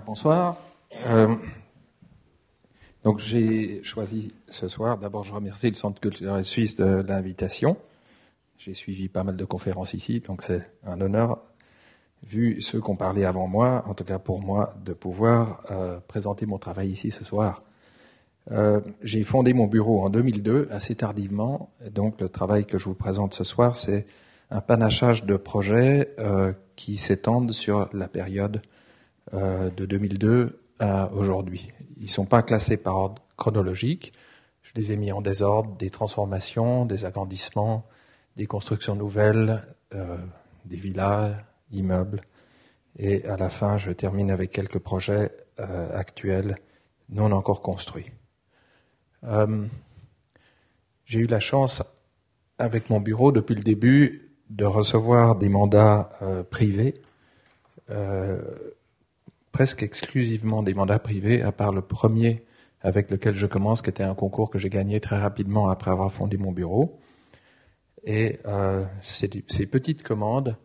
Bonsoir. Donc j'ai choisi ce soir, d'abord je remercie le Centre culturel suisse de l'invitation. J'ai suivi pas mal de conférences ici, donc c'est un honneur, vu ceux qui ont parlé avant moi, en tout cas pour moi, de pouvoir présenter mon travail ici ce soir. J'ai fondé mon bureau en 2002, assez tardivement, et donc le travail que je vous présente ce soir, c'est un panachage de projets qui s'étendent sur la période de 2002 à aujourd'hui. Ils ne sont pas classés par ordre chronologique. Je les ai mis en désordre, des transformations, des agrandissements, des constructions nouvelles, des villas, immeubles. Et à la fin, je termine avec quelques projets actuels non encore construits. J'ai eu la chance, avec mon bureau, depuis le début, de recevoir des mandats privés, presque exclusivement des mandats privés, à part le premier avec lequel je commence, qui était un concours que j'ai gagné très rapidement après avoir fondé mon bureau. Et ces petites commandes,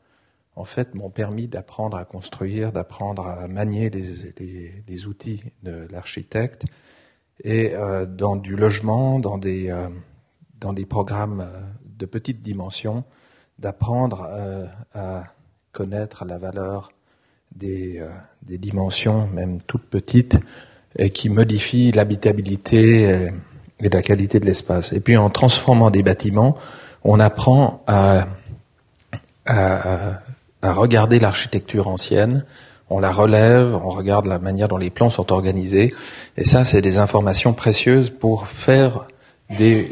en fait, m'ont permis d'apprendre à construire, d'apprendre à manier les outils de l'architecte, et dans du logement, dans des programmes de petite dimension, d'apprendre à connaître la valeur des dimensions, même toutes petites, et qui modifient l'habitabilité et la qualité de l'espace. Et puis en transformant des bâtiments, on apprend à regarder l'architecture ancienne, on la relève, on regarde la manière dont les plans sont organisés, et ça, c'est des informations précieuses pour faire des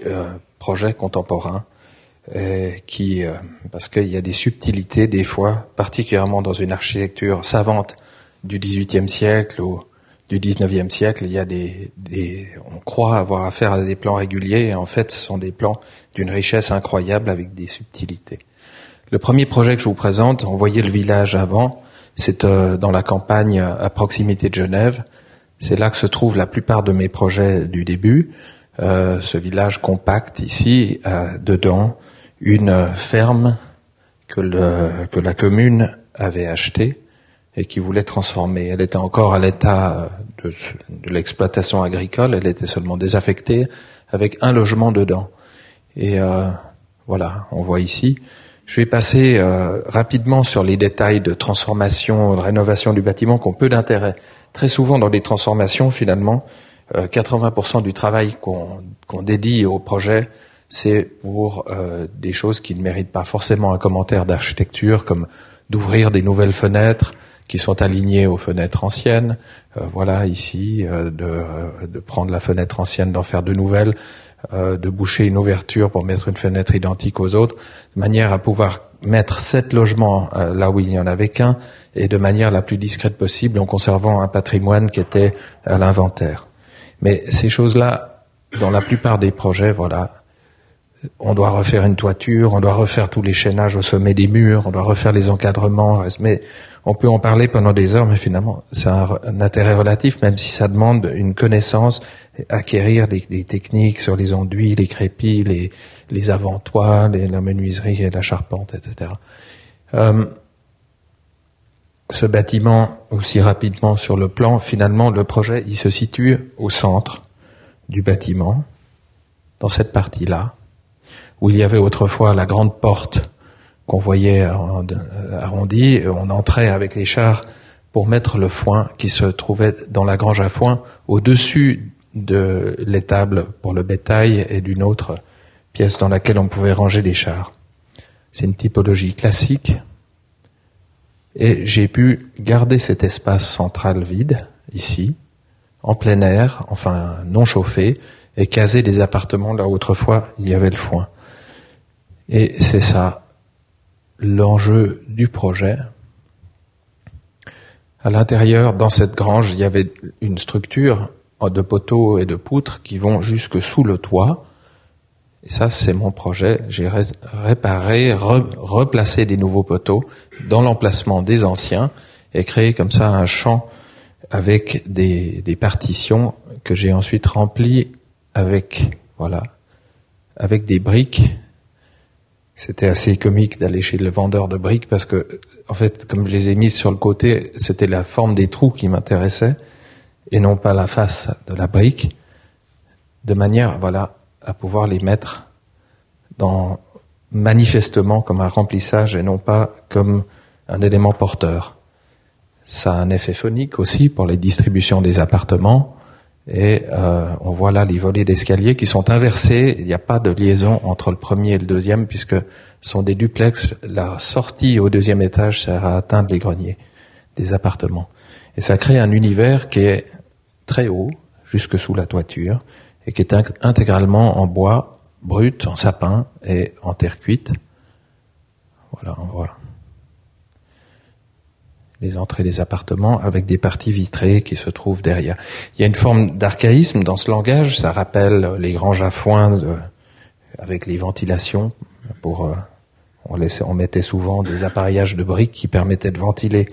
projets contemporains, parce qu'il y a des subtilités des fois, particulièrement dans une architecture savante du XVIIIe siècle ou du XIXe siècle, il y a on croit avoir affaire à des plans réguliers, et en fait, ce sont des plans d'une richesse incroyable avec des subtilités. Le premier projet que je vous présente, on voyait le village avant, c'est dans la campagne à proximité de Genève. C'est là que se trouvent la plupart de mes projets du début. Ce village compact ici, dedans, une ferme que la commune avait achetée et qui voulait transformer. Elle était encore à l'état de l'exploitation agricole, elle était seulement désaffectée, avec un logement dedans. Et voilà, on voit ici. Je vais passer rapidement sur les détails de transformation, de rénovation du bâtiment qui ont peu d'intérêt. Très souvent, dans les transformations, finalement, 80% du travail qu'on dédie au projet, c'est pour des choses qui ne méritent pas forcément un commentaire d'architecture, comme d'ouvrir des nouvelles fenêtres qui sont alignées aux fenêtres anciennes. Voilà, ici, de prendre la fenêtre ancienne, d'en faire de nouvelles, de boucher une ouverture pour mettre une fenêtre identique aux autres, de manière à pouvoir mettre 7 logements là où il n'y en avait qu'un, et de manière la plus discrète possible, en conservant un patrimoine qui était à l'inventaire. Mais ces choses-là, dans la plupart des projets, voilà, on doit refaire une toiture, on doit refaire tous les chaînages au sommet des murs, on doit refaire les encadrements, mais on peut en parler pendant des heures, mais finalement, c'est un intérêt relatif, même si ça demande une connaissance, acquérir des techniques sur les enduits, les crépis, les avant-toits, la menuiserie et la charpente, etc. Ce bâtiment, aussi rapidement sur le plan, finalement, le projet, il se situe au centre du bâtiment, dans cette partie-là, où il y avait autrefois la grande porte qu'on voyait arrondie. On entrait avec les chars pour mettre le foin qui se trouvait dans la grange à foin au-dessus de l'étable pour le bétail et d'une autre pièce dans laquelle on pouvait ranger des chars. C'est une typologie classique. Et j'ai pu garder cet espace central vide, ici, en plein air, enfin non chauffé, et caser des appartements là où autrefois il y avait le foin. Et c'est ça l'enjeu du projet. À l'intérieur, dans cette grange, il y avait une structure de poteaux et de poutres qui vont jusque sous le toit. Et ça, c'est mon projet. J'ai réparé, replacé des nouveaux poteaux dans l'emplacement des anciens et créé comme ça un champ avec des partitions que j'ai ensuite remplies avec des briques. C'était assez comique d'aller chez le vendeur de briques parce que, en fait, comme je les ai mises sur le côté, c'était la forme des trous qui m'intéressait et non pas la face de la brique, de manière, voilà, à pouvoir les mettre dans, manifestement comme un remplissage et non pas comme un élément porteur. Ça a un effet phonique aussi pour les distributions des appartements et on voit là les volets d'escalier qui sont inversés. Il n'y a pas de liaison entre le premier et le deuxième puisque ce sont des duplex. La sortie au deuxième étage sert à atteindre les greniers des appartements. Et ça crée un univers qui est très haut, jusque sous la toiture, et qui est intégralement en bois brut, en sapin et en terre cuite. Voilà, on voit les entrées des appartements avec des parties vitrées qui se trouvent derrière. Il y a une forme d'archaïsme dans ce langage, ça rappelle les granges à foin avec les ventilations. On mettait souvent des appareillages de briques qui permettaient de ventiler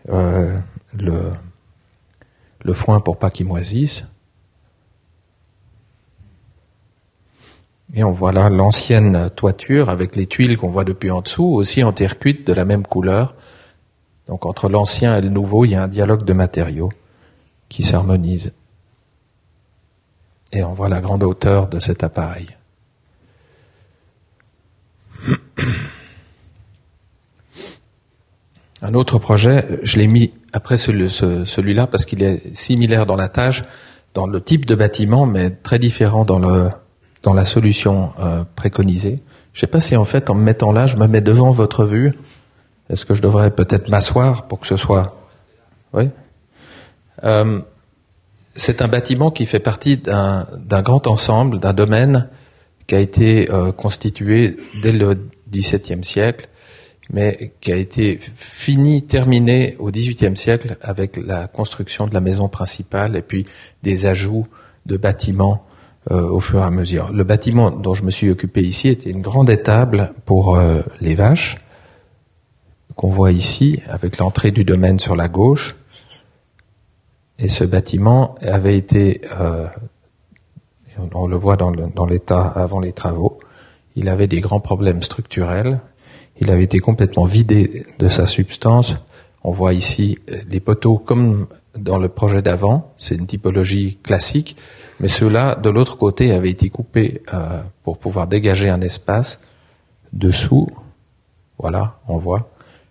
le foin pour pas qu'il moisisse. Et on voit là l'ancienne toiture avec les tuiles qu'on voit depuis en dessous, aussi en terre cuite de la même couleur. Donc entre l'ancien et le nouveau, il y a un dialogue de matériaux qui s'harmonise. Et on voit la grande hauteur de cet appareil. Un autre projet, je l'ai mis après celui-là parce qu'il est similaire dans la tâche, dans le type de bâtiment, mais très différent dans la solution préconisée. Je ne sais pas si en fait, en me mettant là, je me mets devant votre vue. Est-ce que je devrais peut-être m'asseoir pour que ce soit... Oui. C'est un bâtiment qui fait partie d'un grand ensemble, d'un domaine qui a été constitué dès le XVIIe siècle, mais qui a été terminé au XVIIIe siècle avec la construction de la maison principale et puis des ajouts de bâtiments au fur et à mesure. Le bâtiment dont je me suis occupé ici était une grande étable pour les vaches, qu'on voit ici, avec l'entrée du domaine sur la gauche. Et ce bâtiment avait été, on le voit dans l'état avant les travaux, il avait des grands problèmes structurels, il avait été complètement vidé de sa substance. On voit ici des poteaux comme dans le projet d'avant, c'est une typologie classique, mais ceux-là, de l'autre côté, avaient été coupés pour pouvoir dégager un espace dessous. Voilà, on voit.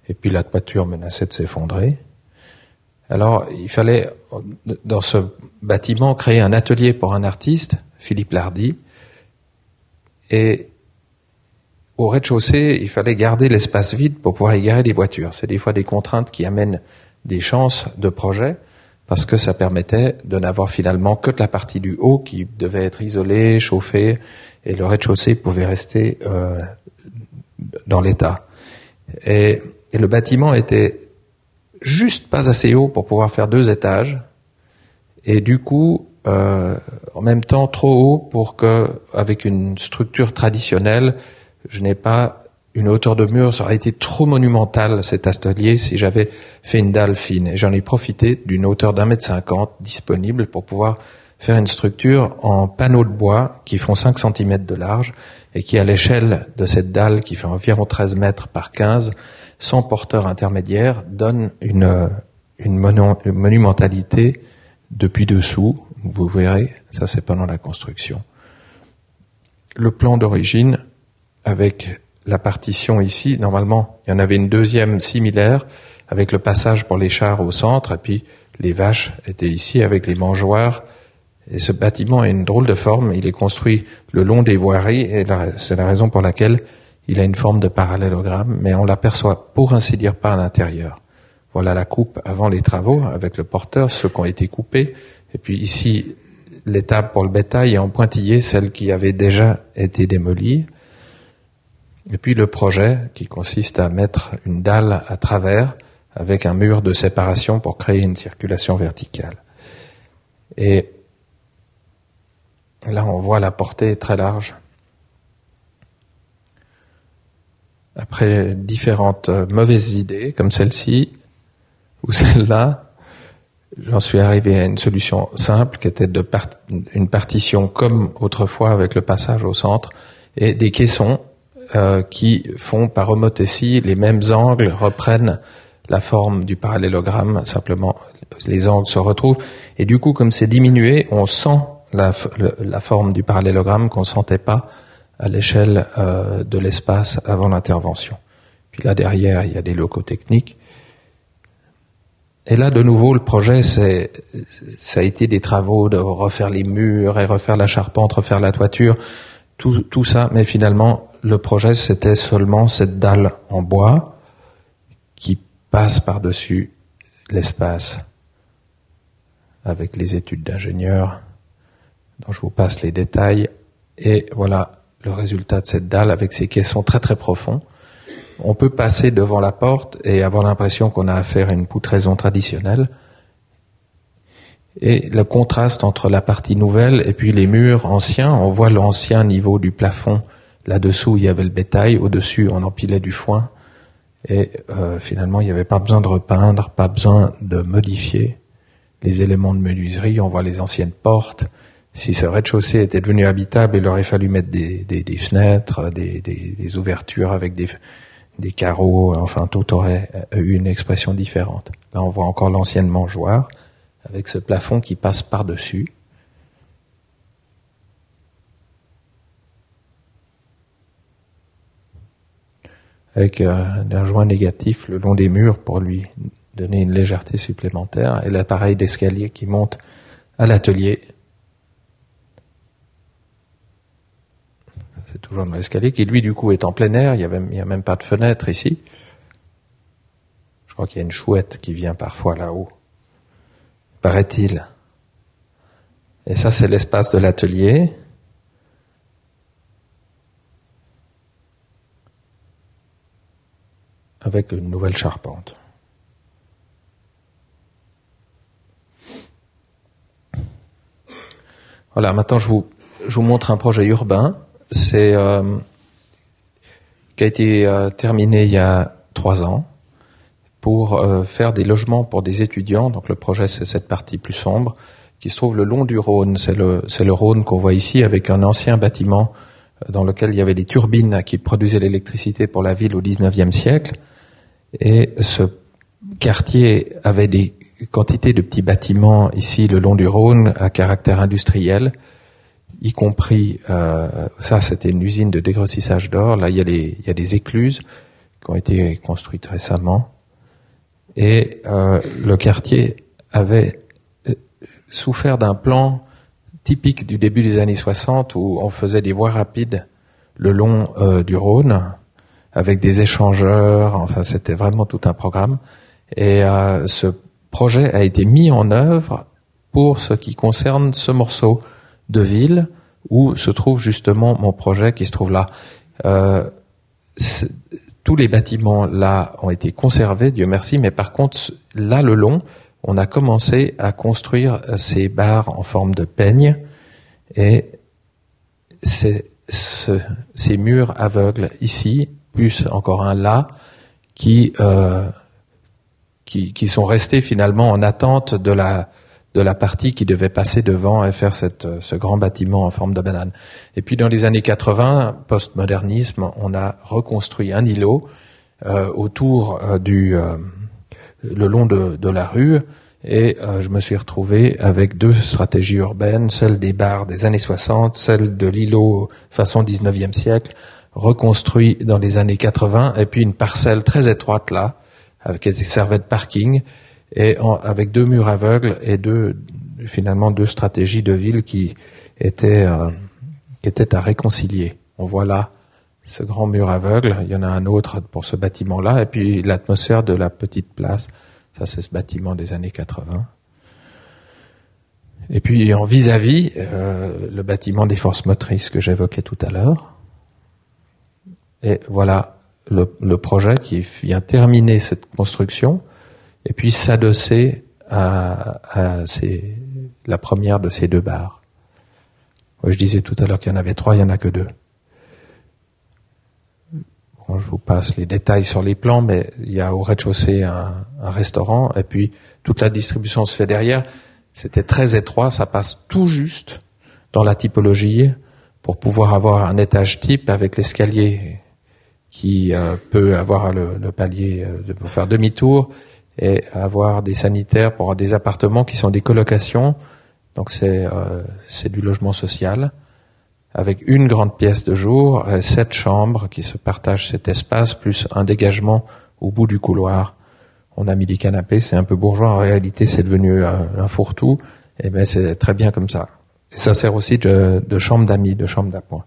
Et puis la toiture menaçait de s'effondrer. Alors, il fallait, dans ce bâtiment, créer un atelier pour un artiste, Philippe Lardy. Et au rez-de-chaussée, il fallait garder l'espace vide pour pouvoir y garer des voitures. C'est des fois des contraintes qui amènent des chances de projet, parce que ça permettait de n'avoir finalement que de la partie du haut qui devait être isolée, chauffée, et le rez-de-chaussée pouvait rester dans l'état. Et le bâtiment était juste pas assez haut pour pouvoir faire 2 étages, et du coup, en même temps trop haut pour que, avec une structure traditionnelle, je n'ai pas une hauteur de mur. Ça aurait été trop monumental cet atelier si j'avais fait une dalle fine. Et j'en ai profité d'une hauteur d'1,50 m disponible pour pouvoir faire une structure en panneaux de bois qui font 5 cm de large et qui, à l'échelle de cette dalle qui fait environ 13 mètres par 15, sans porteur intermédiaire, donne une monumentalité depuis dessous. Vous verrez, ça c'est pendant la construction. Le plan d'origine, avec la partition ici, normalement, il y en avait une deuxième similaire, avec le passage pour les chars au centre, et puis les vaches étaient ici avec les mangeoires. Et ce bâtiment a une drôle de forme, il est construit le long des voiries, et c'est la raison pour laquelle il a une forme de parallélogramme, mais on l'aperçoit pour ainsi dire pas à l'intérieur. Voilà la coupe avant les travaux, avec le porteur, ceux qui ont été coupés, et puis ici, l'étable pour le bétail est en pointillé, celle qui avait déjà été démolie. Et puis le projet qui consiste à mettre une dalle à travers avec un mur de séparation pour créer une circulation verticale. Et là, on voit la portée très large. Après différentes mauvaises idées, comme celle-ci ou celle-là, j'en suis arrivé à une solution simple qui était une partition comme autrefois avec le passage au centre et des caissons qui font par homothétie les mêmes angles, reprennent la forme du parallélogramme, simplement les angles se retrouvent. Et du coup, comme c'est diminué, on sent la forme du parallélogramme qu'on ne sentait pas à l'échelle de l'espace avant l'intervention. Puis là, derrière, il y a des locaux techniques. Et là, de nouveau, le projet, ça a été des travaux de refaire les murs et refaire la charpente, refaire la toiture, tout ça. Mais finalement, le projet, c'était seulement cette dalle en bois qui passe par-dessus l'espace avec les études d'ingénieur dont je vous passe les détails. Et voilà le résultat de cette dalle avec ses caissons très très profonds. On peut passer devant la porte et avoir l'impression qu'on a affaire à une poutraison traditionnelle. Et le contraste entre la partie nouvelle et puis les murs anciens, on voit l'ancien niveau du plafond. Là-dessous, il y avait le bétail. Au-dessus, on empilait du foin. Et finalement, il n'y avait pas besoin de repeindre, pas besoin de modifier les éléments de menuiserie. On voit les anciennes portes. Si ce rez-de-chaussée était devenu habitable, il aurait fallu mettre des fenêtres, des ouvertures avec des carreaux, enfin tout aurait eu une expression différente. Là, on voit encore l'ancienne mangeoire, avec ce plafond qui passe par-dessus. Avec un joint négatif le long des murs pour lui donner une légèreté supplémentaire, et l'appareil d'escalier qui monte à l'atelier. C'est toujours dans l'escalier qui, lui, du coup, est en plein air. Il y a même pas de fenêtre ici. Je crois qu'il y a une chouette qui vient parfois là-haut. Paraît-il. Et ça, c'est l'espace de l'atelier. Avec une nouvelle charpente. Voilà, maintenant je vous montre un projet urbain. C'est qui a été terminé il y a 3 ans pour faire des logements pour des étudiants. Donc le projet, c'est cette partie plus sombre qui se trouve le long du Rhône. C'est le Rhône qu'on voit ici avec un ancien bâtiment dans lequel il y avait des turbines qui produisaient l'électricité pour la ville au XIXe siècle. Et ce quartier avait des quantités de petits bâtiments ici le long du Rhône à caractère industriel, y compris, ça c'était une usine de dégrossissage d'or. Là il y a des écluses qui ont été construites récemment. Et le quartier avait souffert d'un plan typique du début des années 60 où on faisait des voies rapides le long du Rhône avec des échangeurs, enfin c'était vraiment tout un programme. Et ce projet a été mis en œuvre pour ce qui concerne ce morceau de ville où se trouve justement mon projet qui se trouve là. Tous les bâtiments là ont été conservés, Dieu merci, mais par contre là le long, on a commencé à construire ces barres en forme de peigne et ces murs aveugles ici, plus encore un là, qui sont restés finalement en attente de la partie qui devait passer devant et faire ce grand bâtiment en forme de banane. Et puis dans les années 80, postmodernisme, on a reconstruit un îlot autour le long de la rue, et je me suis retrouvé avec 2 stratégies urbaines, celle des bars des années 60, celle de l'îlot façon 19e siècle, reconstruit dans les années 80, et puis une parcelle très étroite là, qui servait de parking, et avec 2 murs aveugles et finalement 2 stratégies de ville qui étaient à réconcilier. On voit là ce grand mur aveugle, il y en a un autre pour ce bâtiment-là, et puis l'atmosphère de la petite place, ça c'est ce bâtiment des années 80. Et puis en vis-à-vis, le bâtiment des forces motrices que j'évoquais tout à l'heure. Et voilà le projet qui vient terminer cette construction et puis s'adosser à la première de ces 2 barres. Moi, je disais tout à l'heure qu'il y en avait 3, il n'y en a que 2. Bon, je vous passe les détails sur les plans, mais il y a au rez-de-chaussée un restaurant et puis toute la distribution se fait derrière. C'était très étroit, ça passe tout juste dans la typologie pour pouvoir avoir un étage type avec l'escalier qui peut avoir le palier de faire demi-tour et avoir des sanitaires pour avoir des appartements qui sont des colocations. Donc c'est du logement social avec une grande pièce de jour, 7 chambres qui se partagent cet espace plus un dégagement au bout du couloir. On a mis des canapés, c'est un peu bourgeois. En réalité, c'est devenu un fourre-tout. Et ben c'est très bien comme ça. Et ça sert aussi de chambre d'amis, de chambre d'appoint.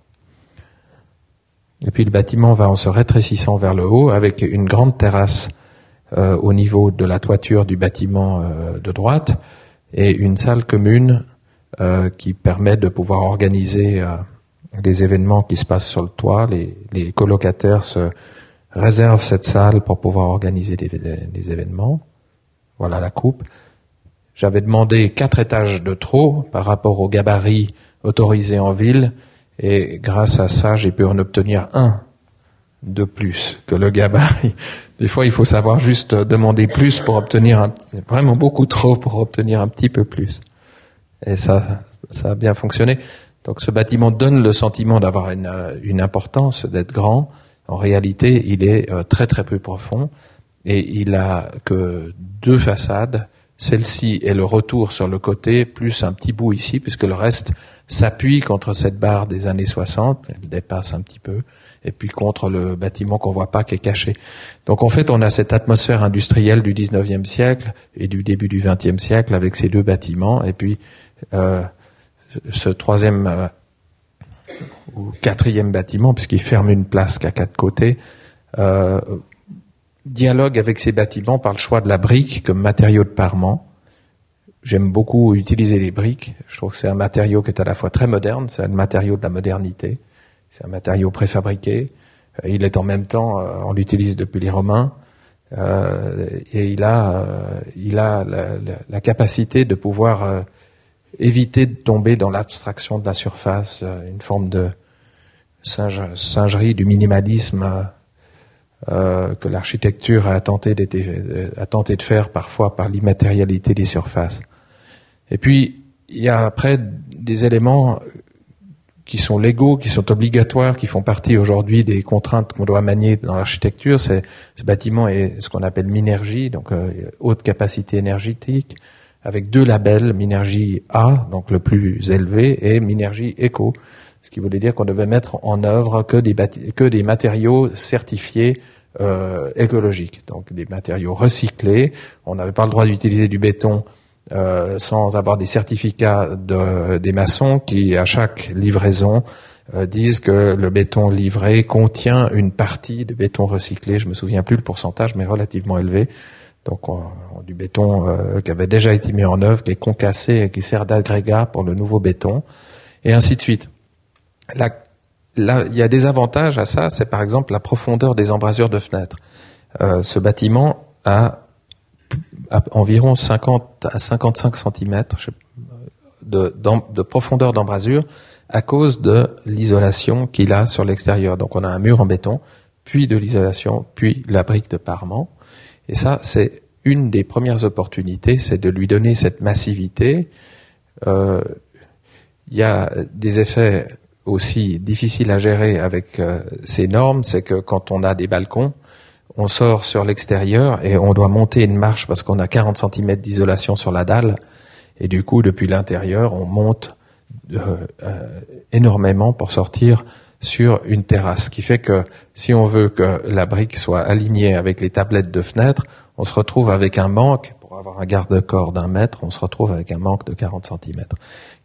Et puis le bâtiment va en se rétrécissant vers le haut avec une grande terrasse au niveau de la toiture du bâtiment de droite et une salle commune qui permet de pouvoir organiser des événements qui se passent sur le toit. Les colocataires se réservent cette salle pour pouvoir organiser des événements. Voilà la coupe. J'avais demandé 4 étages de trop par rapport au gabarit autorisé en ville et grâce à ça, j'ai pu en obtenir 1 de plus que le gabarit. Des fois, il faut savoir juste demander plus pour obtenir vraiment beaucoup trop pour obtenir un petit peu plus. Et ça a bien fonctionné. Donc ce bâtiment donne le sentiment d'avoir une importance, d'être grand. En réalité, il est très très peu profond et il a que 2 façades. Celle-ci est le retour sur le côté, plus un petit bout ici, puisque le reste s'appuie contre cette barre des années 60, elle dépasse un petit peu, et puis contre le bâtiment qu'on voit pas, qui est caché. Donc en fait, on a cette atmosphère industrielle du 19e siècle et du début du 20e siècle avec ces 2 bâtiments, et puis ce 3e ou 4e bâtiment, puisqu'il ferme une place qu'à 4 côtés, dialogue avec ces bâtiments par le choix de la brique comme matériau de parement. J'aime beaucoup utiliser les briques. Je trouve que c'est un matériau qui est à la fois très moderne, c'est un matériau de la modernité, c'est un matériau préfabriqué. Il est en même temps, on l'utilise depuis les Romains, et il a la capacité de pouvoir éviter de tomber dans l'abstraction de la surface, une forme de singerie du minimalisme que l'architecture a tenté de faire parfois par l'immatérialité des surfaces. Et puis, il y a après des éléments qui sont légaux, qui sont obligatoires, qui font partie aujourd'hui des contraintes qu'on doit manier dans l'architecture. Ce bâtiment est ce qu'on appelle Minergie, donc haute capacité énergétique, avec 2 labels, Minergie A, donc le plus élevé, et Minergie Eco, ce qui voulait dire qu'on devait mettre en œuvre que des matériaux certifiés écologiques, donc des matériaux recyclés. On n'avait pas le droit d'utiliser du béton sans avoir des certificats des maçons qui, à chaque livraison, disent que le béton livré contient une partie de béton recyclé. Je me souviens plus le pourcentage, mais relativement élevé. Donc du béton qui avait déjà été mis en œuvre, qui est concassé et qui sert d'agrégat pour le nouveau béton, et ainsi de suite. Là, il y a des avantages à ça, c'est par exemple la profondeur des embrasures de fenêtres. Ce bâtiment a environ 50 à 55 cm de profondeur d'embrasure à cause de l'isolation qu'il a sur l'extérieur. Donc on a un mur en béton, puis de l'isolation, puis la brique de parement. Et ça, c'est une des premières opportunités, c'est de lui donner cette massivité. Il y a des effets aussi difficiles à gérer avec ces normes, c'est que quand on a des balcons, on sort sur l'extérieur et on doit monter une marche parce qu'on a 40 cm d'isolation sur la dalle. Et du coup, depuis l'intérieur, on monte énormément pour sortir sur une terrasse. Ce qui fait que si on veut que la brique soit alignée avec les tablettes de fenêtres, on se retrouve avec un manque. Pour avoir un garde-corps d'1 mètre, on se retrouve avec un manque de 40 cm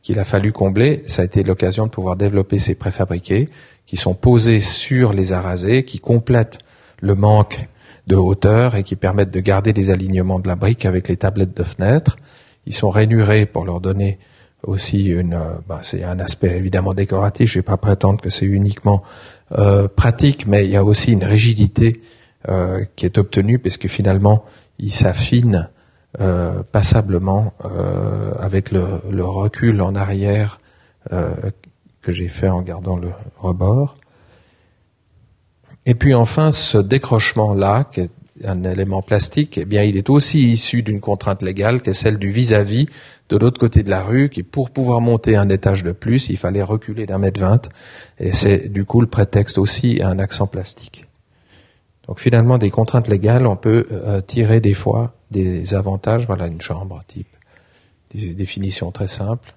qu'il a fallu combler. Ça a été l'occasion de pouvoir développer ces préfabriqués qui sont posés sur les arasés, qui complètent le manque de hauteur et qui permettent de garder les alignements de la brique avec les tablettes de fenêtres. Ils sont rainurés pour leur donner aussi c'est un aspect évidemment décoratif. Je ne vais pas prétendre que c'est uniquement pratique, mais il y a aussi une rigidité qui est obtenue puisque finalement ils s'affinent passablement avec le recul en arrière que j'ai fait en gardant le rebord. Et puis enfin, ce décrochement-là, qui est un élément plastique, eh bien, il est aussi issu d'une contrainte légale, qui est celle du vis-à-vis de l'autre côté de la rue, qui pour pouvoir monter un étage de plus, il fallait reculer d'1,20 m. Et c'est du coup le prétexte aussi à un accent plastique. Donc finalement, des contraintes légales, on peut tirer des fois des avantages. Voilà une chambre type, des définitions très simples.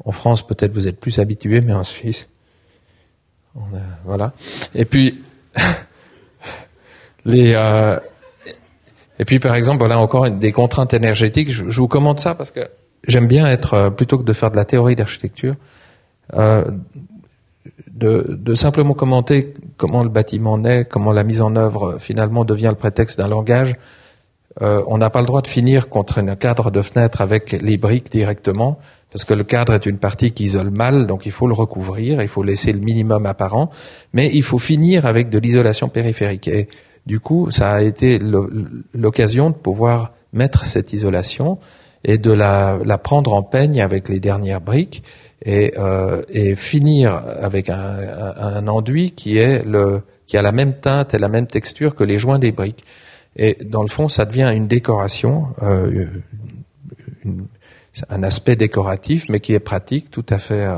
En France, peut-être vous êtes plus habitués, mais en Suisse, voilà. Et puis et puis par exemple, voilà encore des contraintes énergétiques. Je vous commande ça parce que j'aime bien être, plutôt que de faire de la théorie d'architecture, de simplement commenter comment le bâtiment naît, comment la mise en œuvre finalement devient le prétexte d'un langage. On n'a pas le droit de finir contre un cadre de fenêtre avec les briques directement, parce que le cadre est une partie qui isole mal, donc il faut le recouvrir, il faut laisser le minimum apparent, mais il faut finir avec de l'isolation périphérique. Et du coup, ça a été l'occasion de pouvoir mettre cette isolation et de la prendre en peigne avec les dernières briques et finir avec un enduit qui a la même teinte et la même texture que les joints des briques. Et dans le fond, ça devient une décoration, un aspect décoratif, mais qui est pratique, tout à fait.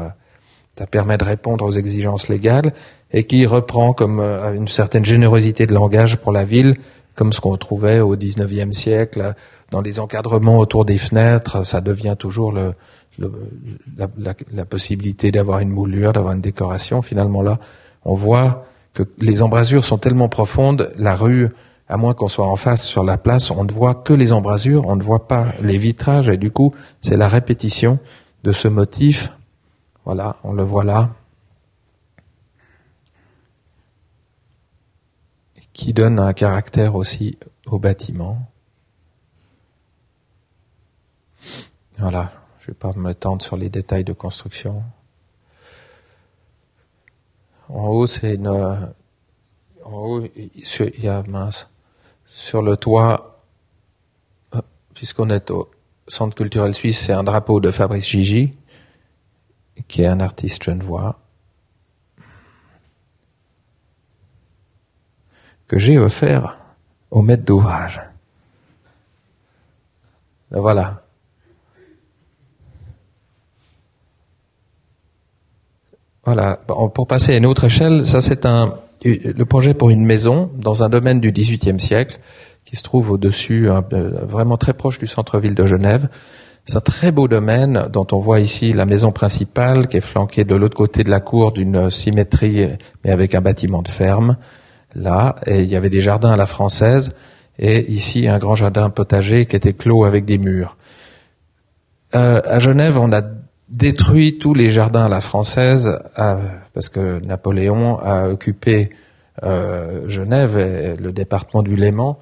Ça permet de répondre aux exigences légales et qui reprend comme une certaine générosité de langage pour la ville, comme ce qu'on trouvait au XIXe siècle dans les encadrements autour des fenêtres. Ça devient toujours la possibilité d'avoir une moulure, d'avoir une décoration. Finalement là, on voit que les embrasures sont tellement profondes, la rue, à moins qu'on soit en face sur la place, on ne voit que les embrasures, on ne voit pas les vitrages, et du coup, c'est la répétition de ce motif. Voilà, on le voit là, qui donne un caractère aussi au bâtiment. Voilà, je ne vais pas m'étendre sur les détails de construction. En haut, il y a sur le toit, puisqu'on est au Centre culturel suisse, c'est un drapeau de Fabrice Gigi, qui est un artiste genevois, que j'ai offert au maître d'ouvrage. Voilà. Voilà. Bon, pour passer à une autre échelle, ça c'est le projet pour une maison dans un domaine du XVIIIe siècle qui se trouve au-dessus, vraiment très proche du centre-ville de Genève. C'est un très beau domaine dont on voit ici la maison principale qui est flanquée de l'autre côté de la cour d'une symétrie, mais avec un bâtiment de ferme. Là, et il y avait des jardins à la française, et ici un grand jardin potager qui était clos avec des murs. À Genève, on a détruit tous les jardins à la française parce que Napoléon a occupé Genève et le département du Léman.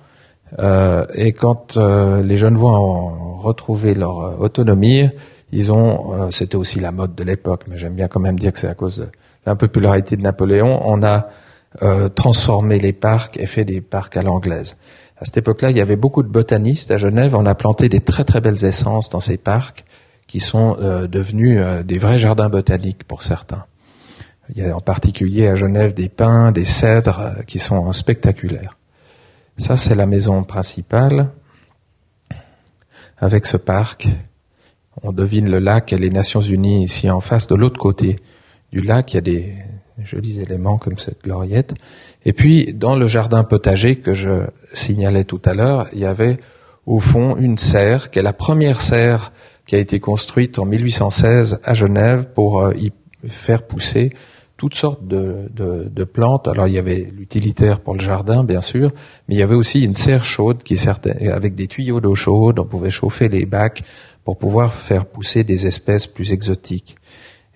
Et quand les Genevois ont retrouvé leur autonomie, c'était aussi la mode de l'époque, mais j'aime bien quand même dire que c'est à cause de l'impopularité de Napoléon, on a transformé les parcs et fait des parcs à l'anglaise. À cette époque-là, il y avait beaucoup de botanistes à Genève. On a planté des très très belles essences dans ces parcs qui sont devenus des vrais jardins botaniques pour certains. Il y a en particulier à Genève des pins, des cèdres qui sont spectaculaires. Ça, c'est la maison principale avec ce parc. On devine le lac et les Nations Unies ici en face. De l'autre côté du lac, il y a des jolis éléments comme cette gloriette. Et puis, dans le jardin potager que je signalais tout à l'heure, il y avait au fond une serre, qui est la première serre qui a été construite en 1816 à Genève pour y faire pousser toutes sortes de plantes. Alors, il y avait l'utilitaire pour le jardin, bien sûr, mais il y avait aussi une serre chaude avec des tuyaux d'eau chaude. On pouvait chauffer les bacs pour pouvoir faire pousser des espèces plus exotiques.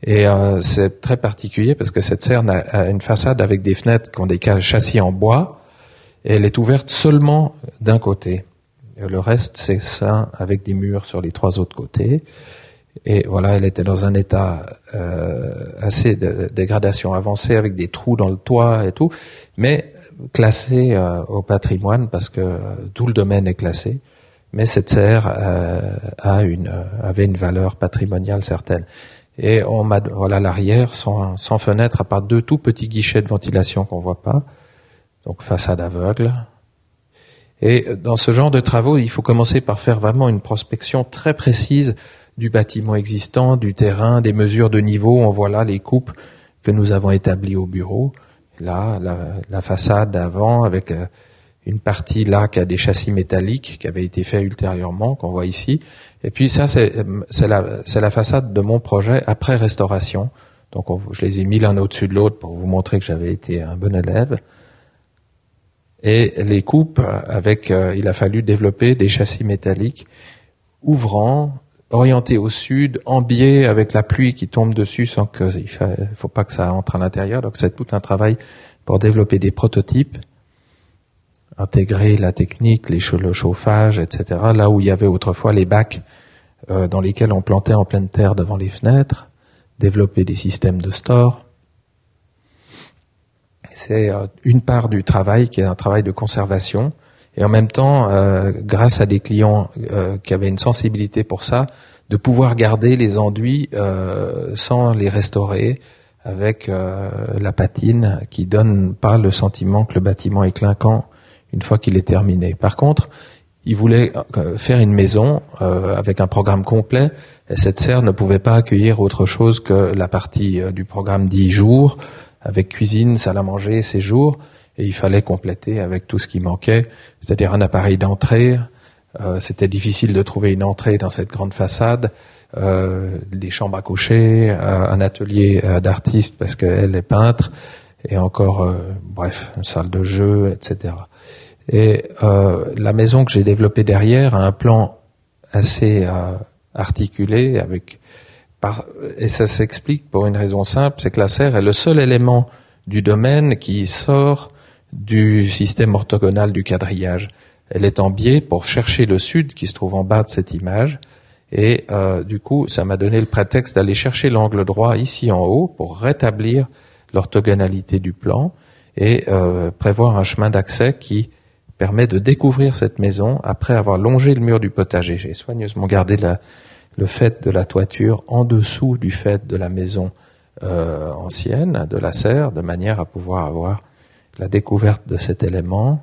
Et c'est très particulier parce que cette serre a une façade avec des fenêtres qui ont des châssis en bois et elle est ouverte seulement d'un côté. Et le reste, c'est ça avec des murs sur les trois autres côtés. Et voilà, elle était dans un état assez de dégradation avancée avec des trous dans le toit et tout, mais classée au patrimoine parce que tout le domaine est classé. Mais cette serre avait une valeur patrimoniale certaine. Et voilà l'arrière sans fenêtre à part deux tout petits guichets de ventilation qu'on voit pas, donc façade aveugle. Et dans ce genre de travaux, il faut commencer par faire vraiment une prospection très précise du bâtiment existant, du terrain, des mesures de niveau. On voit là les coupes que nous avons établies au bureau. là, la façade avant avec une partie là qui a des châssis métalliques qui avaient été faits ultérieurement, qu'on voit ici. Et puis ça, c'est la façade de mon projet après restauration. Donc je les ai mis l'un au-dessus de l'autre pour vous montrer que j'avais été un bon élève. Et les coupes, il a fallu développer des châssis métalliques ouvrants, orientés au sud, en biais avec la pluie qui tombe dessus sans faut pas que ça entre à l'intérieur. Donc c'est tout un travail pour développer des prototypes, intégrer la technique, le chauffage, etc. Là où il y avait autrefois les bacs dans lesquels on plantait en pleine terre devant les fenêtres, développer des systèmes de store. C'est une part du travail qui est un travail de conservation. Et en même temps, grâce à des clients qui avaient une sensibilité pour ça, de pouvoir garder les enduits sans les restaurer, avec la patine qui donne pas le sentiment que le bâtiment est clinquant une fois qu'il est terminé. Par contre, ils voulaient faire une maison avec un programme complet, et cette serre ne pouvait pas accueillir autre chose que la partie du programme 10 jours, avec cuisine, salle à manger, séjour, et il fallait compléter avec tout ce qui manquait, c'est-à-dire un appareil d'entrée. C'était difficile de trouver une entrée dans cette grande façade, des chambres à coucher, un atelier d'artiste parce qu'elle est peintre, et encore, une salle de jeu, etc. Et la maison que j'ai développée derrière a un plan assez articulé et ça s'explique pour une raison simple, c'est que la serre est le seul élément du domaine qui sort du système orthogonal du quadrillage. Elle est en biais pour chercher le sud qui se trouve en bas de cette image, et du coup ça m'a donné le prétexte d'aller chercher l'angle droit ici en haut pour rétablir l'orthogonalité du plan et prévoir un chemin d'accès qui permet de découvrir cette maison après avoir longé le mur du potager. J'ai soigneusement gardé le fait de la toiture en dessous du fait de la maison ancienne, de la serre, de manière à pouvoir avoir la découverte de cet élément.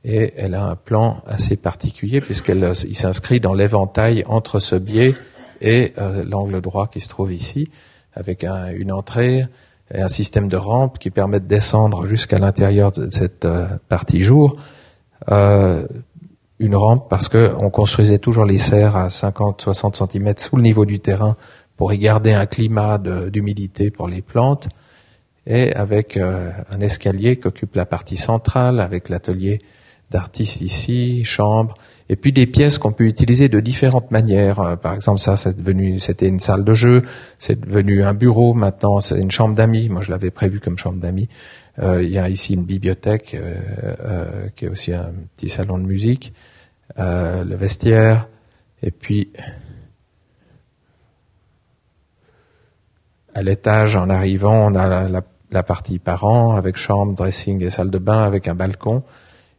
Et elle a un plan assez particulier puisqu'il s'inscrit dans l'éventail entre ce biais et l'angle droit qui se trouve ici, avec une entrée et un système de rampe qui permet de descendre jusqu'à l'intérieur de cette partie jour. Une rampe parce que on construisait toujours les serres à 50-60 cm sous le niveau du terrain pour y garder un climat d'humidité pour les plantes, et avec un escalier qui occupe la partie centrale avec l'atelier d'artistes ici, chambre, et puis des pièces qu'on peut utiliser de différentes manières. Par exemple, c'était une salle de jeu, c'est devenu un bureau maintenant, c'est une chambre d'amis. Moi, je l'avais prévu comme chambre d'amis. Il y a ici une bibliothèque qui est aussi un petit salon de musique, le vestiaire, et puis à l'étage, en arrivant, on a la partie parents avec chambre, dressing et salle de bain avec un balcon,